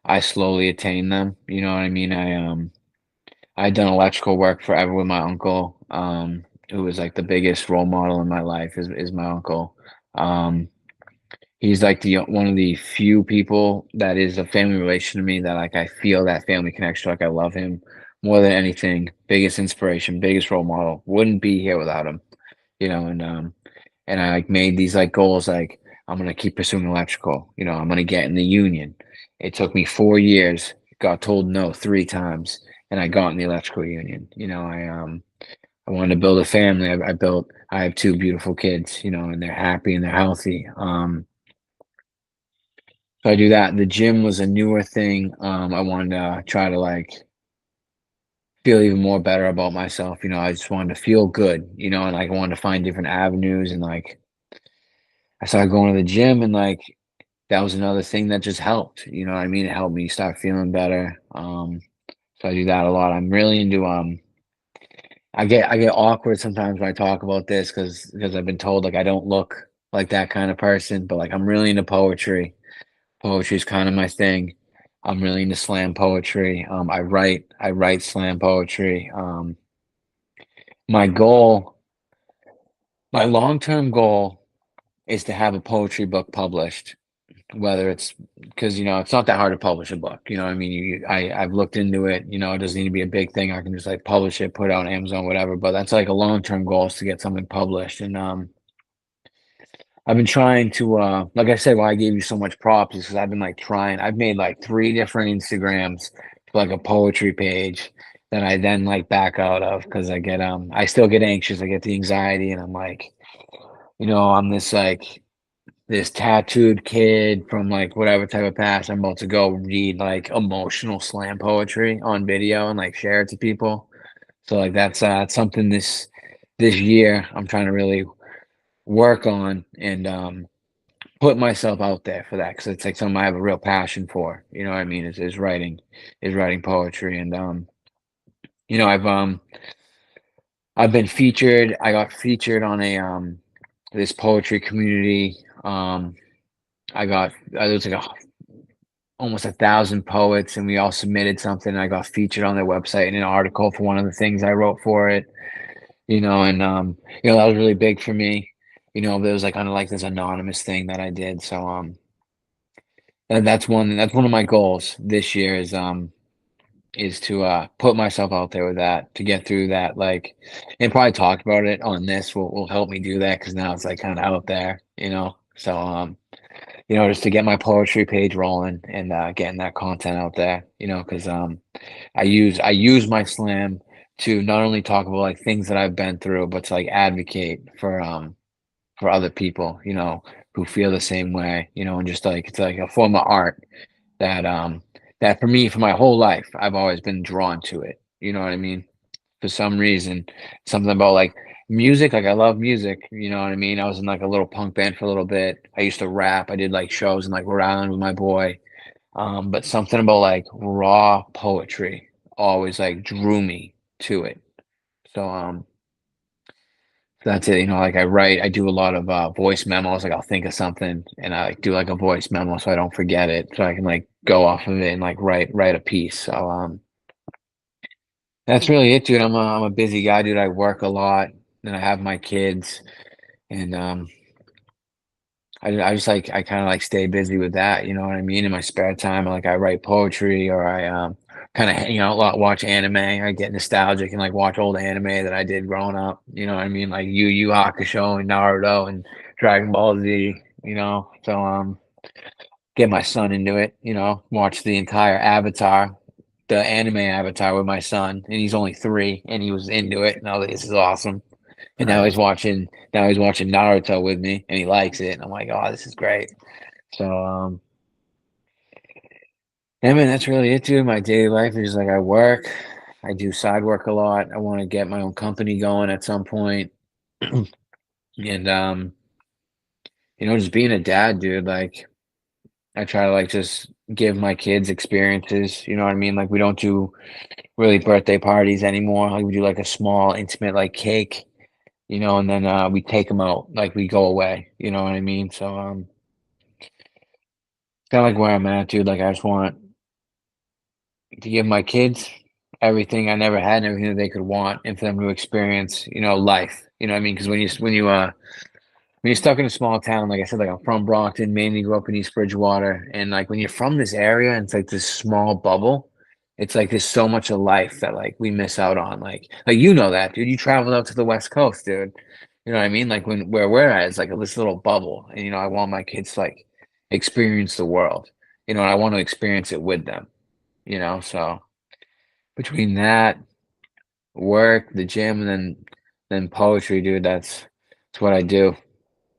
I slowly attain them. You know what I mean? I'd done electrical work forever with my uncle, who was like the biggest role model in my life is my uncle. Um, he's like the one of the few people that is a family relation to me that like I feel that family connection. Like I love him more than anything. Biggest inspiration, biggest role model. Wouldn't be here without him. And I like made these like goals like I'm gonna keep pursuing electrical. I'm gonna get in the union. It took me 4 years, got told no 3 times, and I got in the electrical union. I wanted to build a family. I have 2 beautiful kids, and they're happy and they're healthy. So I do that. The gym was a newer thing. I wanted to try to like feel even more better about myself. I just wanted to feel good, and like I wanted to find different avenues, and like I started going to the gym, and like that was another thing that just helped. You know what I mean? It helped me start feeling better. So I do that a lot. I'm really into I get awkward sometimes when I talk about this because I've been told like I don't look like that kind of person, but like I'm really into poetry. Poetry is kind of my thing. I'm really into slam poetry. I write slam poetry. My goal, my long-term goal is to have a poetry book published, whether it's because it's not that hard to publish a book. You know what I mean? I've looked into it. It doesn't need to be a big thing. I can just like publish it, put it on Amazon, whatever. But that's like a long-term goal is to get something published. And I've been trying to like I said, why I gave you so much props is because I've been like trying. I've made like 3 different Instagrams for like a poetry page that I then like back out of because I still get anxious. I get the anxiety, and I'm like, I'm this tattooed kid from like whatever type of past. I'm about to go read like emotional slam poetry on video and like share it to people. So like that's something this year I'm trying to really work on and put myself out there for that because it's like something I have a real passion for. You know what I mean? Is writing poetry, and I've been featured. I got featured on a this poetry community. I got there was like almost 1,000 poets, and we all submitted something. I got featured on their website in an article for one of the things I wrote for it. And that was really big for me. There was like kind of like this anonymous thing that I did. So and that's one of my goals this year is to put myself out there with that to get through that like and probably talk about it on this will help me do that because now it's like kind of out there. So just to get my poetry page rolling and getting that content out there, because I use my slam to not only talk about like things that I've been through, but to like advocate for other people, who feel the same way, and just like it's like a form of art that that for me for my whole life I've always been drawn to it. You know what I mean? For some reason, something about like music, like I love music, you know what I mean? I was in like a little punk band for a little bit. I used to rap. I did like shows in like Rhode Island with my boy. But something about like raw poetry always like drew me to it. So that's it. Like I do a lot of voice memos. Like I'll think of something and I like do like a voice memo so I don't forget it. So I can like go off of it and like write a piece. So that's really it, dude. I'm a busy guy, dude. I work a lot and I have my kids and I just like I kind of like stay busy with that, you know what I mean? In my spare time, like I write poetry or I kind of hang out a lot, watch anime. I get nostalgic and like watch old anime that I did growing up. You know what I mean? Like Yu Yu Hakusho and Naruto and Dragon Ball Z. So get my son into it. Watch the entire Avatar, the anime Avatar with my son, and he's only 3, and he was into it. And I was like, this is awesome. And now Nice. he's watching Naruto with me and he likes it. And I'm like, oh, this is great. So yeah, man, that's really it, dude. My daily life is like I work, I do side work a lot. I want to get my own company going at some point. And just being a dad, dude, like I try to like just give my kids experiences, you know what I mean? Like we don't do really birthday parties anymore. Like we do like a small intimate like cake, and then we take them out, like we go away, you know what I mean? So kind of like where I'm at, dude. Like I just want to give my kids everything I never had and everything that they could want, and for them to experience, life. You know what I mean? Because when you're stuck in a small town, like I said, like I'm from Brockton, mainly grew up in East Bridgewater, and like when you're from this area and it's like this small bubble, it's like there's so much of life that like we miss out on. Like that, dude. You traveled out to the West Coast, dude. You know what I mean? Like where we're at is like this little bubble, and I want my kids to like experience the world. And I want to experience it with them. So between that, work, the gym, and then poetry, dude, that's what I do.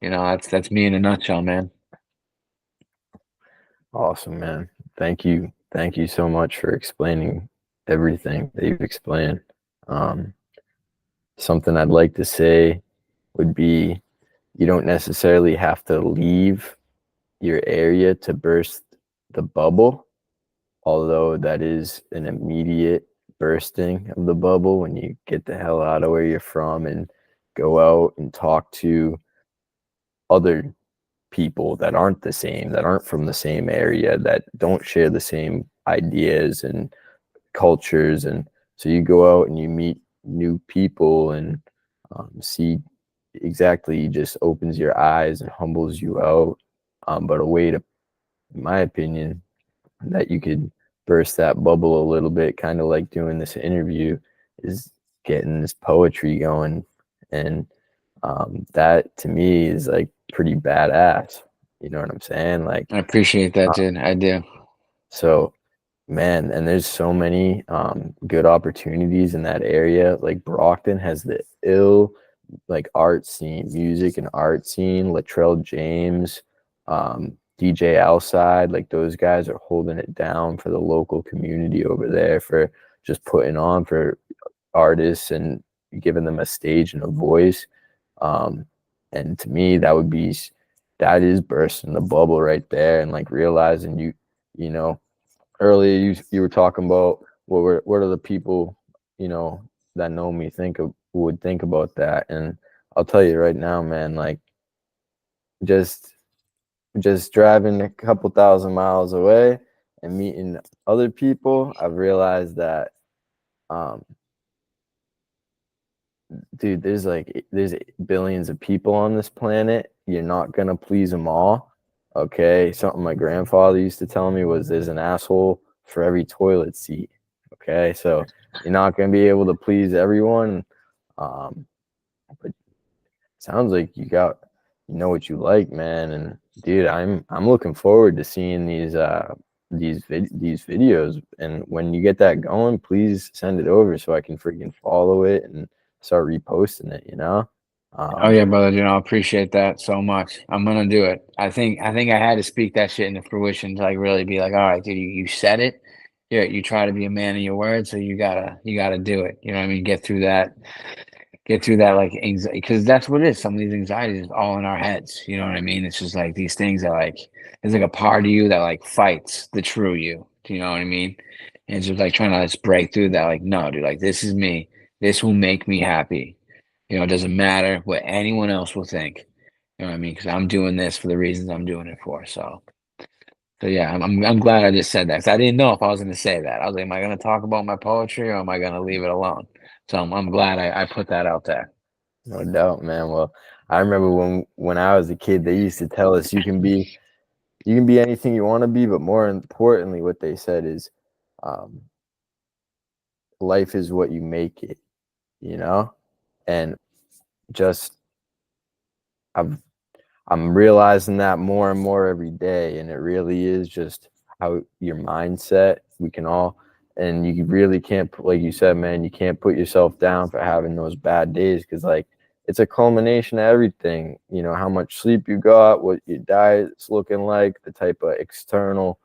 That's me in a nutshell, man. Awesome, man. Thank you so much for explaining everything that you've explained. Um, Something I'd like to say would be you don't necessarily have to leave your area to burst the bubble, although that is an immediate bursting of the bubble when you get the hell out of where you're from and go out and talk to other people that aren't the same, that aren't from the same area, that don't share the same ideas and cultures. And so you go out and you meet new people and see exactly, just opens your eyes and humbles you out. But a way to, in my opinion, that you could burst that bubble a little bit, kind of like doing this interview, is getting this poetry going. And that to me is like pretty badass. You know what I'm saying? Like, I appreciate that, uh, dude. I do. so man, and there's so many good opportunities in that area. Like Brockton has the ill like art scene, music and art scene. Latrell James, DJ Outside, like those guys are holding it down for the local community over there for just putting on for artists and giving them a stage and a voice. Um, and to me, that is bursting the bubble right there, and like realizing you know earlier you were talking about what are the people that know me would think about that. And I'll tell you right now, man, like just driving a couple thousand miles away and meeting other people, I've realized that um dude, there's billions of people on this planet. You're not gonna please them all. Okay, something my grandfather used to tell me was there's an asshole for every toilet seat. Okay, so you're not gonna be able to please everyone. Um, but sounds like you know what you like, man. And dude, I'm looking forward to seeing these videos. And when you get that going, please send it over so I can freaking follow it and start reposting it, you know? Oh Um, yeah, brother. I appreciate that so much. I'm gonna do it. I think I had to speak that shit into fruition to like really be like, all right, dude, you said it. You try to be a man of your word, so you gotta do it. You know what I mean? Get through that like anxiety, because that's what it is. Some of these anxieties is all in our heads. You know what I mean? It's just like these things that like there's like a part of you that like fights the true you. Do you know what I mean? And it's just like trying to just break through that. Like, no, dude, like this is me. This will make me happy. It doesn't matter what anyone else will think. You know what I mean? Because I'm doing this for the reasons I'm doing it for. So yeah, I'm glad I just said that, 'cause I didn't know if I was going to say that. I was like, am I going to talk about my poetry or am I going to leave it alone? So I'm glad I put that out there. no doubt, man. Well, I remember when I was a kid, they used to tell us you can be anything you want to be, but more importantly, what they said is um, life is what you make it, you know? And just I've I'm realizing that more and more every day, and it really is just how your mindset. We can all, and you really can't, like you said, man, you can't put yourself down for having those bad days because, like, it's a culmination of everything. You know, how much sleep you got, what your diet's looking like, the type of external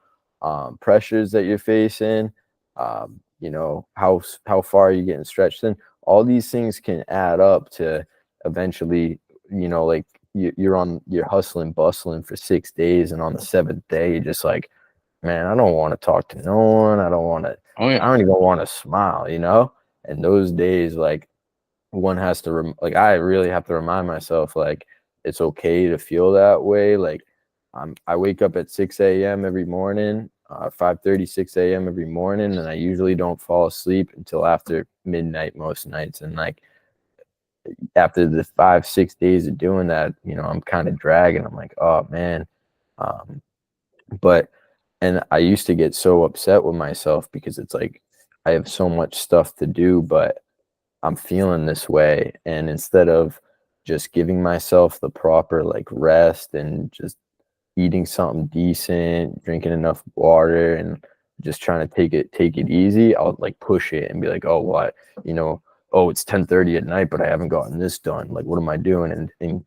pressures that you're facing. How far you're getting stretched in. All these things can add up to eventually, like you're hustling bustling for 6 days, and on the seventh day you're just like, man, I don't want to talk to no one. Oh I yeah. don't even want to smile. And those days, like, one has to like, I really have to remind myself, like, it's okay to feel that way. Like, I wake up at 6 a.m. every morning, 5:30, 6 a.m. every morning, and I usually don't fall asleep until after midnight most nights. And like, after the 5 6 days of doing that, I'm kind of dragging. I'm like, oh man. um but and I used to get so upset with myself because it's like I have so much stuff to do, but I'm feeling this way. And instead of just giving myself the proper like rest and just eating something decent, drinking enough water, and just trying to take it easy, I'll like push it and be like, oh, what, you know, oh, it's 10:30 at night, but I haven't gotten this done. Like, what am I doing? And Yep.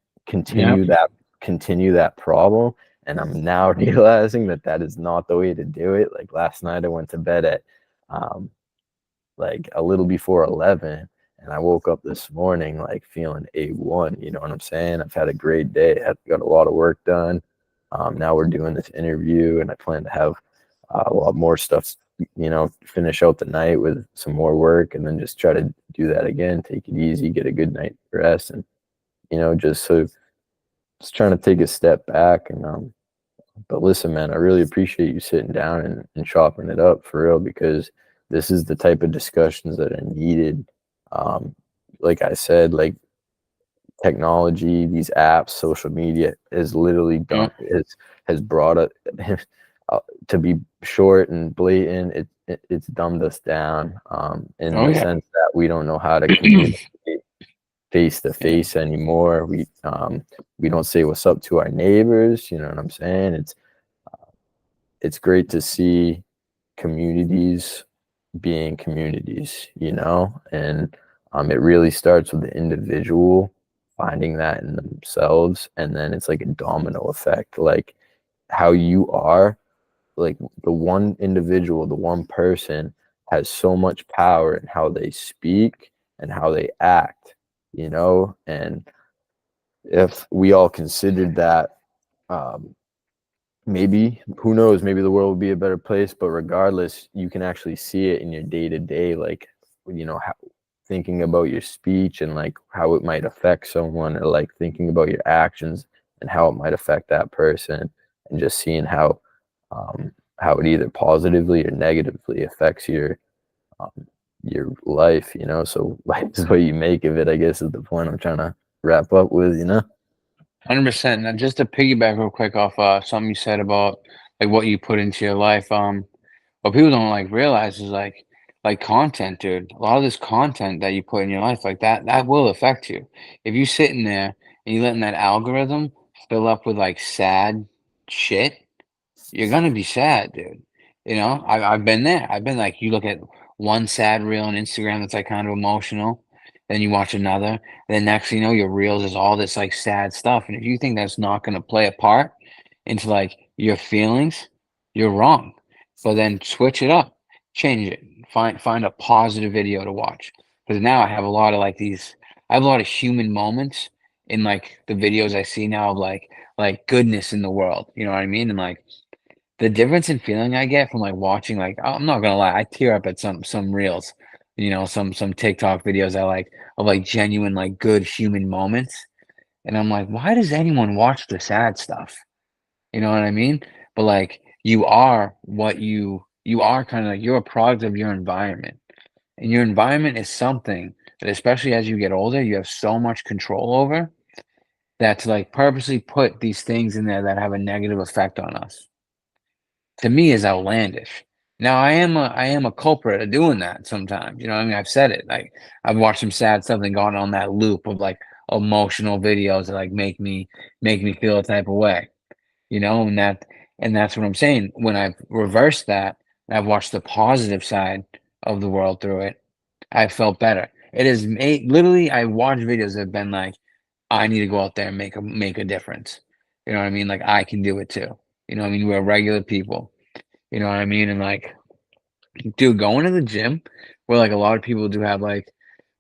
continue that problem. And I'm now realizing that that is not the way to do it. Like last night, I went to bed at um, like a little before 11, and I woke up this morning like feeling A1. You know what I'm saying? I've had a great day. I've got a lot of work done. Now we're doing this interview, and I plan to have a lot more stuff, you know, finish out the night with some more work, and then just try to do that again, take it easy, get a good night rest, and, you know, just trying to take a step back. And but listen, man, I really appreciate you sitting down and chopping it up for real, because this is the type of discussions that are needed. Um, like I said, like technology, these apps, social media has literally done Yep. has brought it to be short and blatant. It's dumbed us down in Oh the yeah. sense that we don't know how to communicate face to Yeah. face anymore. We don't say what's up to our neighbors. You know what I'm saying? It's great to see communities being communities, you know, and it really starts with the individual finding that in themselves, and then it's like a domino effect. Like how you are, like the one individual, the one person has so much power in how they speak and how they act, you know, and if we all considered that, um, maybe, who knows, maybe the world will be a better place. But regardless, you can actually see it in your day to day, like, you know, how, thinking about your speech and like how it might affect someone, or like thinking about your actions and how it might affect that person, and just seeing how it either positively or negatively affects um, your life, you know. So life is what you make of it, I guess, is the point I'm trying to wrap up with, you know. 100%. And just to piggyback real quick off something you said about like what you put into your life. What people don't like realize is like content, dude. A lot of this content that you put in your life, like that will affect you. If you sitting there and you letting that algorithm fill up with like sad shit, you're gonna be sad, dude. You know, I've been there. I've been like, you look at one sad reel on Instagram that's like kind of emotional, then you watch another, then next thing you know, your reels is all this like sad stuff. And if you think that's not gonna play a part into like your feelings, you're wrong. So then switch it up, change it, find a positive video to watch. Because now I have a lot of like these, I have a lot of human moments in like the videos I see now of like goodness in the world. You know what I mean? And like the difference in feeling I get from, like, watching, like I'm not gonna lie, I tear up at some reels, you know, some TikTok videos I like of, like, genuine, like, good human moments, and I'm like, "Why does anyone watch the sad stuff?" You know what I mean? But, like, you are what you are kinda like you're a product of your environment, and your environment is something that, especially as you get older, you have so much control over, that to, like, purposely put these things in there that have a negative effect on us to me is outlandish. Now I am a culprit of doing that sometimes. You know what I mean? I've said it. Like I've watched some sad stuff and gone on that loop of like emotional videos that like make me feel a type of way. You know, and that's what I'm saying. When I've reversed that and I've watched the positive side of the world through it, I felt better. It is made literally I watch videos that have been like, I need to go out there and make a difference. You know what I mean? Like I can do it too. You know what I mean? We're regular people. You know what I mean? And like, dude, going to the gym where like a lot of people do have like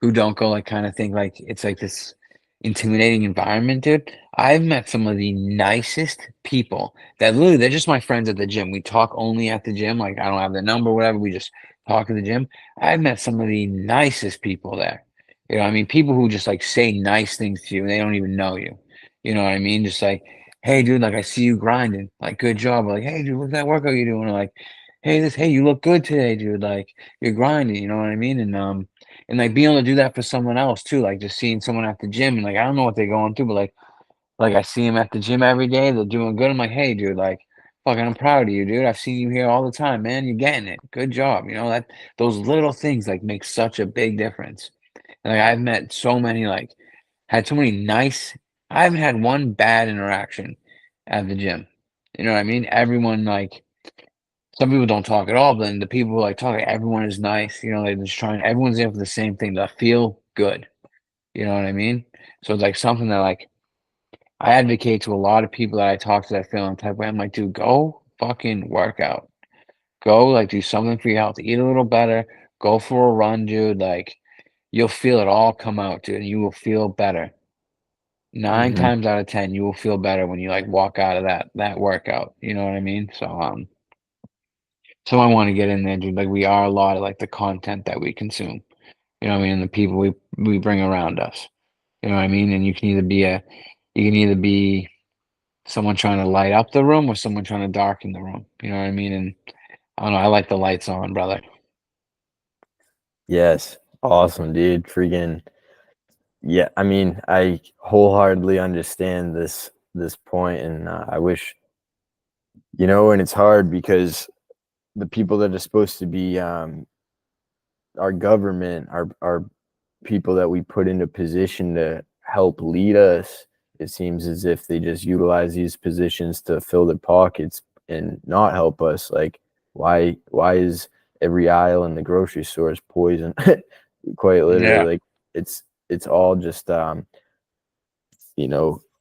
who don't go like kind of think like it's like this intimidating environment, dude. I've met some of the nicest people that literally they're just my friends at the gym. We talk only at the gym. Like I don't have their number, whatever. We just talk at the gym. I've met some of the nicest people there. You know what I mean? People who just like say nice things to you and they don't even know you. You know what I mean? Just like, hey, dude, like I see you grinding. Like, good job. Or like, hey, dude, look at that workout you're doing. Or like, hey, you look good today, dude. Like you're grinding, you know what I mean? And like being able to do that for someone else too, like just seeing someone at the gym and like I don't know what they're going through, but like I see them at the gym every day, they're doing good. I'm like, hey, dude, like fucking, I'm proud of you, dude. I've seen you here all the time, man. You're getting it. Good job. You know that those little things like make such a big difference. And like I've met so many like had so many nice. I haven't had one bad interaction at the gym. You know what I mean? Everyone like some people don't talk at all, but then the people who like talk, everyone is nice. You know, they're just trying. Everyone's there for the same thing, to feel good. You know what I mean? So it's like something that like I advocate to a lot of people that I talk to that feel in type way. I'm like, dude, go fucking work out. Go like do something for your health. Eat a little better. Go for a run, dude. Like you'll feel it all come out, dude, and you will feel better. 9 Hmm. times out of 10, you will feel better when you like walk out of that workout. You know what I mean? So I want to get in there, dude. Like we are a lot of like the content that we consume. You know what I mean? And the people we bring around us. You know what I mean? And you can either be someone trying to light up the room or someone trying to darken the room. You know what I mean? And I don't know. I like the lights on, brother. Yes, awesome, dude. Freaking yeah. I mean, I wholeheartedly understand this point, and I wish and it's hard because the people that are supposed to be our government, our people that we put into position to help lead us, it seems as if they just utilize these positions to fill their pockets and not help us. Like, why is every aisle in the grocery store is poison? Quite literally, Yeah. like it's all just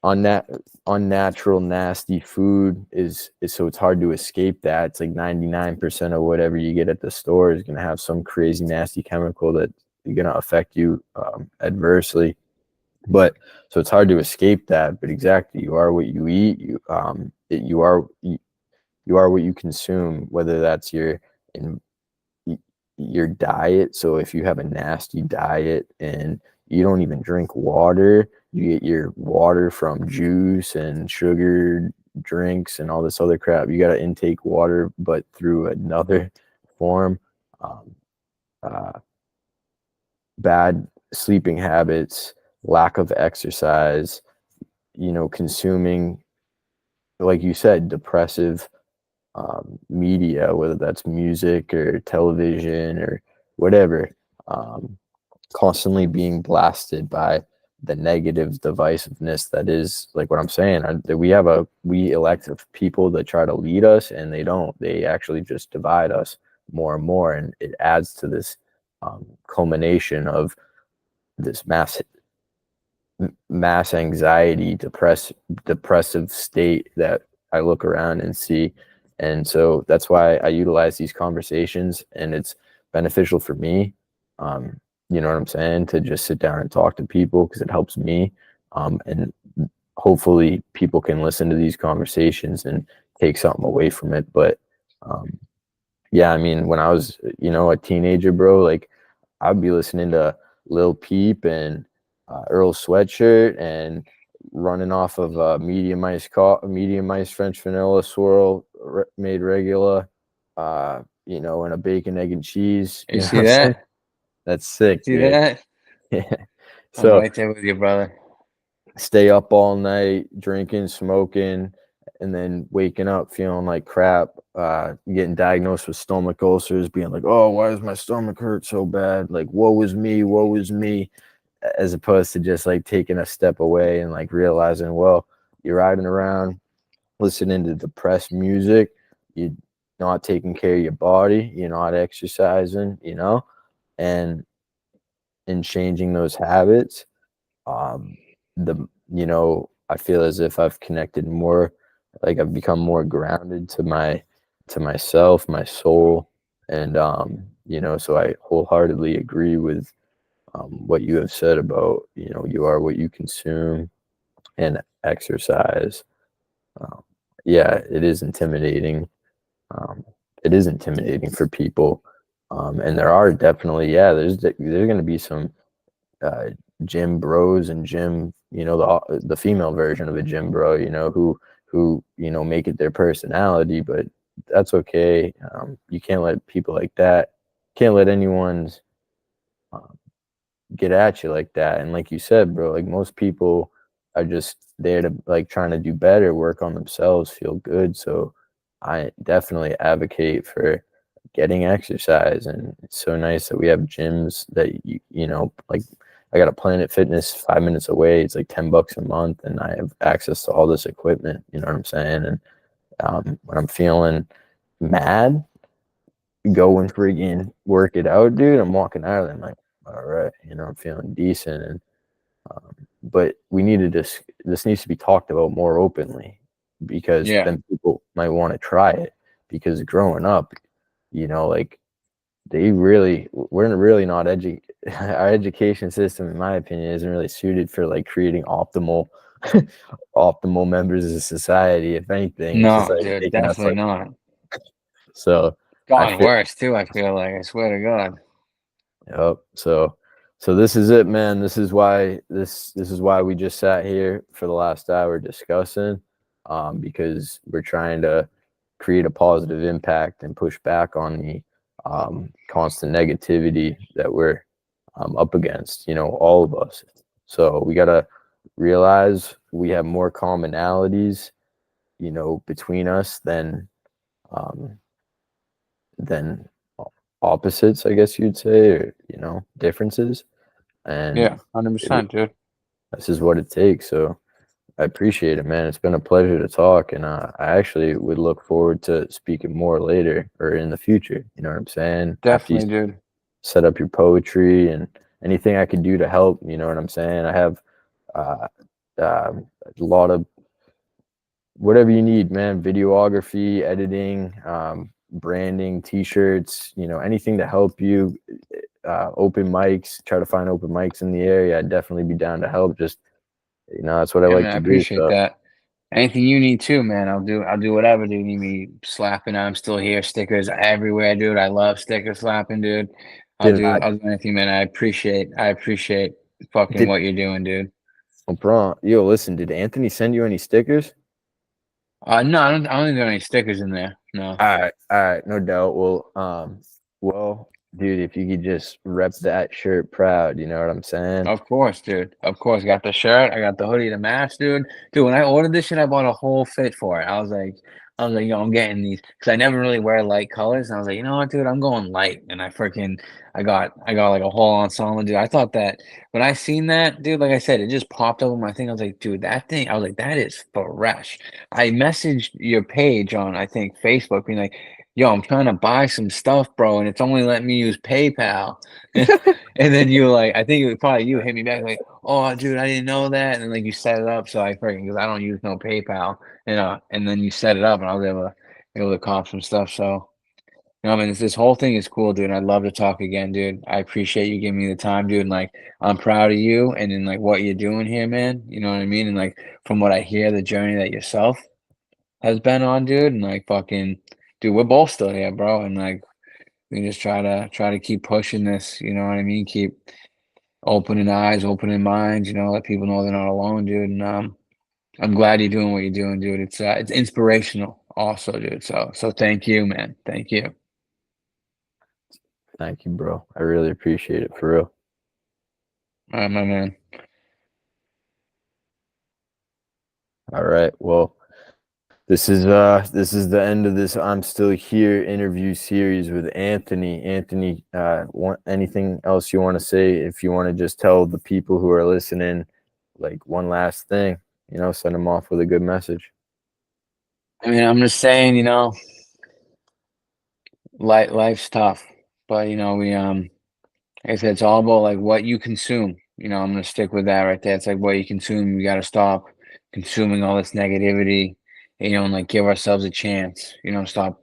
on that unnatural nasty food is so it's hard to escape that. It's like 99% of whatever you get at the store is going to have some crazy nasty chemical that is going to affect you adversely. But so it's hard to escape that. But exactly, you are what you eat. You are what you consume, whether that's in your diet. So if you have a nasty diet and you don't even drink water, you get your water from juice and sugar drinks and all this other crap. You got to intake water, but through another form. Um, uh, Bad sleeping habits, lack of exercise, consuming, like you said, depressive media, whether that's music or television or whatever, um, constantly being blasted by the negative divisiveness that is like what I'm saying. That we elect people that try to lead us, and they don't. They actually just divide us more and more, and it adds to this culmination of this mass anxiety, depressive state that I look around and see. And so that's why I utilize these conversations, and it's beneficial for me. You know what I'm saying? To just sit down and talk to people because it helps me. And hopefully people can listen to these conversations and take something away from it. But um, yeah, I mean, when I was, a teenager, bro, like I'd be listening to Lil Peep and Earl Sweatshirt and running off of medium ice French vanilla swirl made regular, and a bacon, egg, and cheese. You You know what see I'm saying? that? That's sick, See dude. that? Yeah. I'm So right there with you, brother. stay up all night, drinking, smoking, and then waking up feeling like crap, getting diagnosed with stomach ulcers, being like, oh, why does my stomach hurt so bad? Like, woe is me, as opposed to just like taking a step away and like realizing, well, you're riding around listening to depressed music, you're not taking care of your body, you're not exercising, and in changing those habits, um the I feel as if I've connected more, like I've become more grounded to myself, my soul, and so I wholeheartedly agree with what you have said about you are what you consume and exercise. um, yeah, it is intimidating. um, it is intimidating for people, and there are definitely, yeah, there's going to be some uh, gym bros and gym, the female version of a gym bro, who make it their personality, but that's okay. You can't let people like that, can't let anyone's um, get at you like that. And like you said, bro, like most people are just there to like trying to do better, work on themselves, feel good. So I definitely advocate for getting exercise, and it's so nice that we have gyms that like I got a Planet Fitness 5 minutes away. It's like $10 a month, and I have access to all this equipment. You know what I'm saying? And when I'm feeling mad, go and friggin' work it out, dude. I'm walking out of there, I'm like, all right, I'm feeling decent. And but we needed this needs to be talked about more openly, because Yeah. then people might want to try it. Because growing up, like, we're really not our education system, in my opinion, isn't really suited for like creating optimal members of society. If anything, it's just No, like dude, taking us definitely like, not. so I Gotten feel. worse too, I feel like. I swear to God. Yep. So this is it, man. This is why we just sat here for the last hour discussing, because we're trying to create a positive impact and push back on the constant negativity that we're up against. All of us. So we gotta realize we have more commonalities, between us um, than opposites, I guess you'd say, or differences. And Yeah, it, 100%, dude. this is what it takes. So I appreciate it, man. It's been a pleasure to talk, and I actually would look forward to speaking more later or in the future. You know what I'm saying? After you Definitely, dude. set up your poetry and anything I can do to help. You know what I'm saying? I have uh, a lot of whatever you need, man. Videography, editing, branding, t-shirts, anything to help you. Open mics, try to find open mics in the area. I'd definitely be down to help. Just, that's what I Yeah, like man, I to do. appreciate So, that. Anything you need too, man. I'll do whatever, dude. You need me slapping I'm still here, stickers everywhere, dude. I love sticker slapping, dude. I'll did do I I'll do anything, man. I appreciate fucking did what you're doing, dude. Yo, listen, did Anthony send you any stickers? No, I don't think there are any stickers in there. No. All right, no doubt. Well, dude, if you could just rep that shirt proud, you know what I'm saying? Of course, dude. Of course. Got the shirt. I got the hoodie, the mask, dude. Dude, when I ordered this shit, I bought a whole fit for it. I was like, yo, I'm getting these because I never really wear light colors. And I was like, you know what, dude, I'm going light. And I got like a whole ensemble, dude. I thought that when I seen that, dude, like I said, it just popped up on my thing. I was like, dude, that thing, I was like, that is fresh. I messaged your page on, I think, Facebook, being like, yo, I'm trying to buy some stuff, bro, and it's only letting me use PayPal. And then you like, I think it was probably you hit me back like, "Oh, dude, I didn't know that." And then like you set it up, so I freaking because I don't use no PayPal, and then you set it up, and I was able to cop some stuff. So I mean, this whole thing is cool, dude. I'd love to talk again, dude. I appreciate you giving me the time, dude. And like, I'm proud of you, and in like what you're doing here, man. You know what I mean? And like from what I hear, the journey that yourself has been on, dude, and like fucking, dude, we're both still here, bro, and like we just try to keep pushing this. You know what I mean? Keep opening eyes, opening minds, let people know they're not alone, dude. And I'm glad you're doing what you're doing, dude. It's inspirational also, dude. So thank you, man. Thank you. Thank you, bro. I really appreciate it, for real. All right, my man. All right. Well, this is the end of this I'm Still Here interview series with Anthony. Anthony, anything else you want to say? If you want to just tell the people who are listening, like, one last thing, send them off with a good message. I mean, I'm just saying, life's tough, but like I said, it's all about like what you consume. I'm gonna stick with that right there. It's like what you consume. We gotta stop consuming all this negativity, and like give ourselves a chance. Stop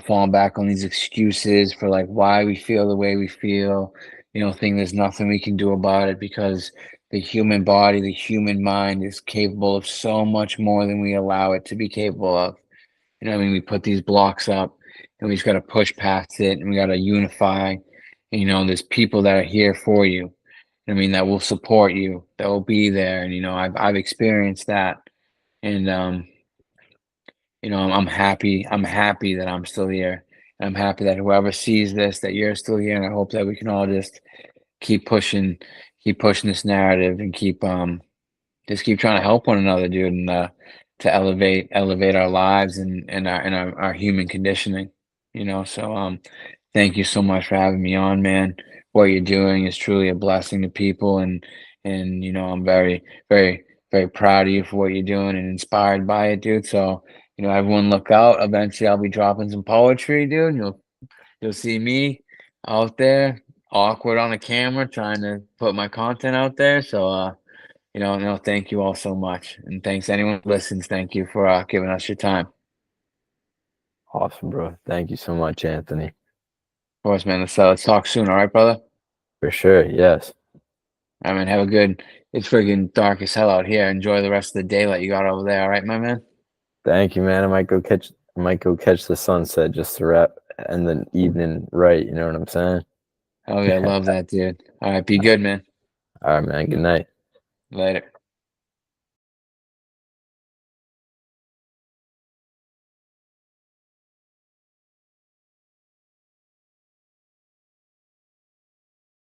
falling back on these excuses for like why we feel the way we feel. Think there's nothing we can do about it because the human body, the human mind is capable of so much more than we allow it to be capable of. I mean? We put these blocks up and we just got to push past it and we got to unify. There's people that are here for you. I mean, that will support you, that will be there. And, I've experienced that. And, I'm happy. I'm happy that I'm still here. I'm happy that whoever sees this, that you're still here. And I hope that we can all just keep pushing, keep pushing this narrative and just keep trying to help one another, dude, and to elevate our lives and our human conditioning. So Thank you so much for having me on, man. What you're doing is truly a blessing to people, and I'm very, very, very proud of you for what you're doing and inspired by it, dude. So, everyone look out. Eventually I'll be dropping some poetry, dude. You'll see me out there, awkward on a camera, trying to put my content out there. So no, thank you all so much. And thanks anyone who listens. Thank you for giving us your time. Of Awesome, bro. Thank you so much, Anthony. course, man. Let's talk soon, all right, brother? For sure. Yes. I mean, have a good. It's freaking dark as hell out here. Enjoy the rest of the daylight you got over there. All right, my man. Thank you, man. I might go catch the sunset just to wrap and the evening right. You know what I'm saying? Oh yeah, love that, dude. All right, be good, man. All right, man. Good night. Later.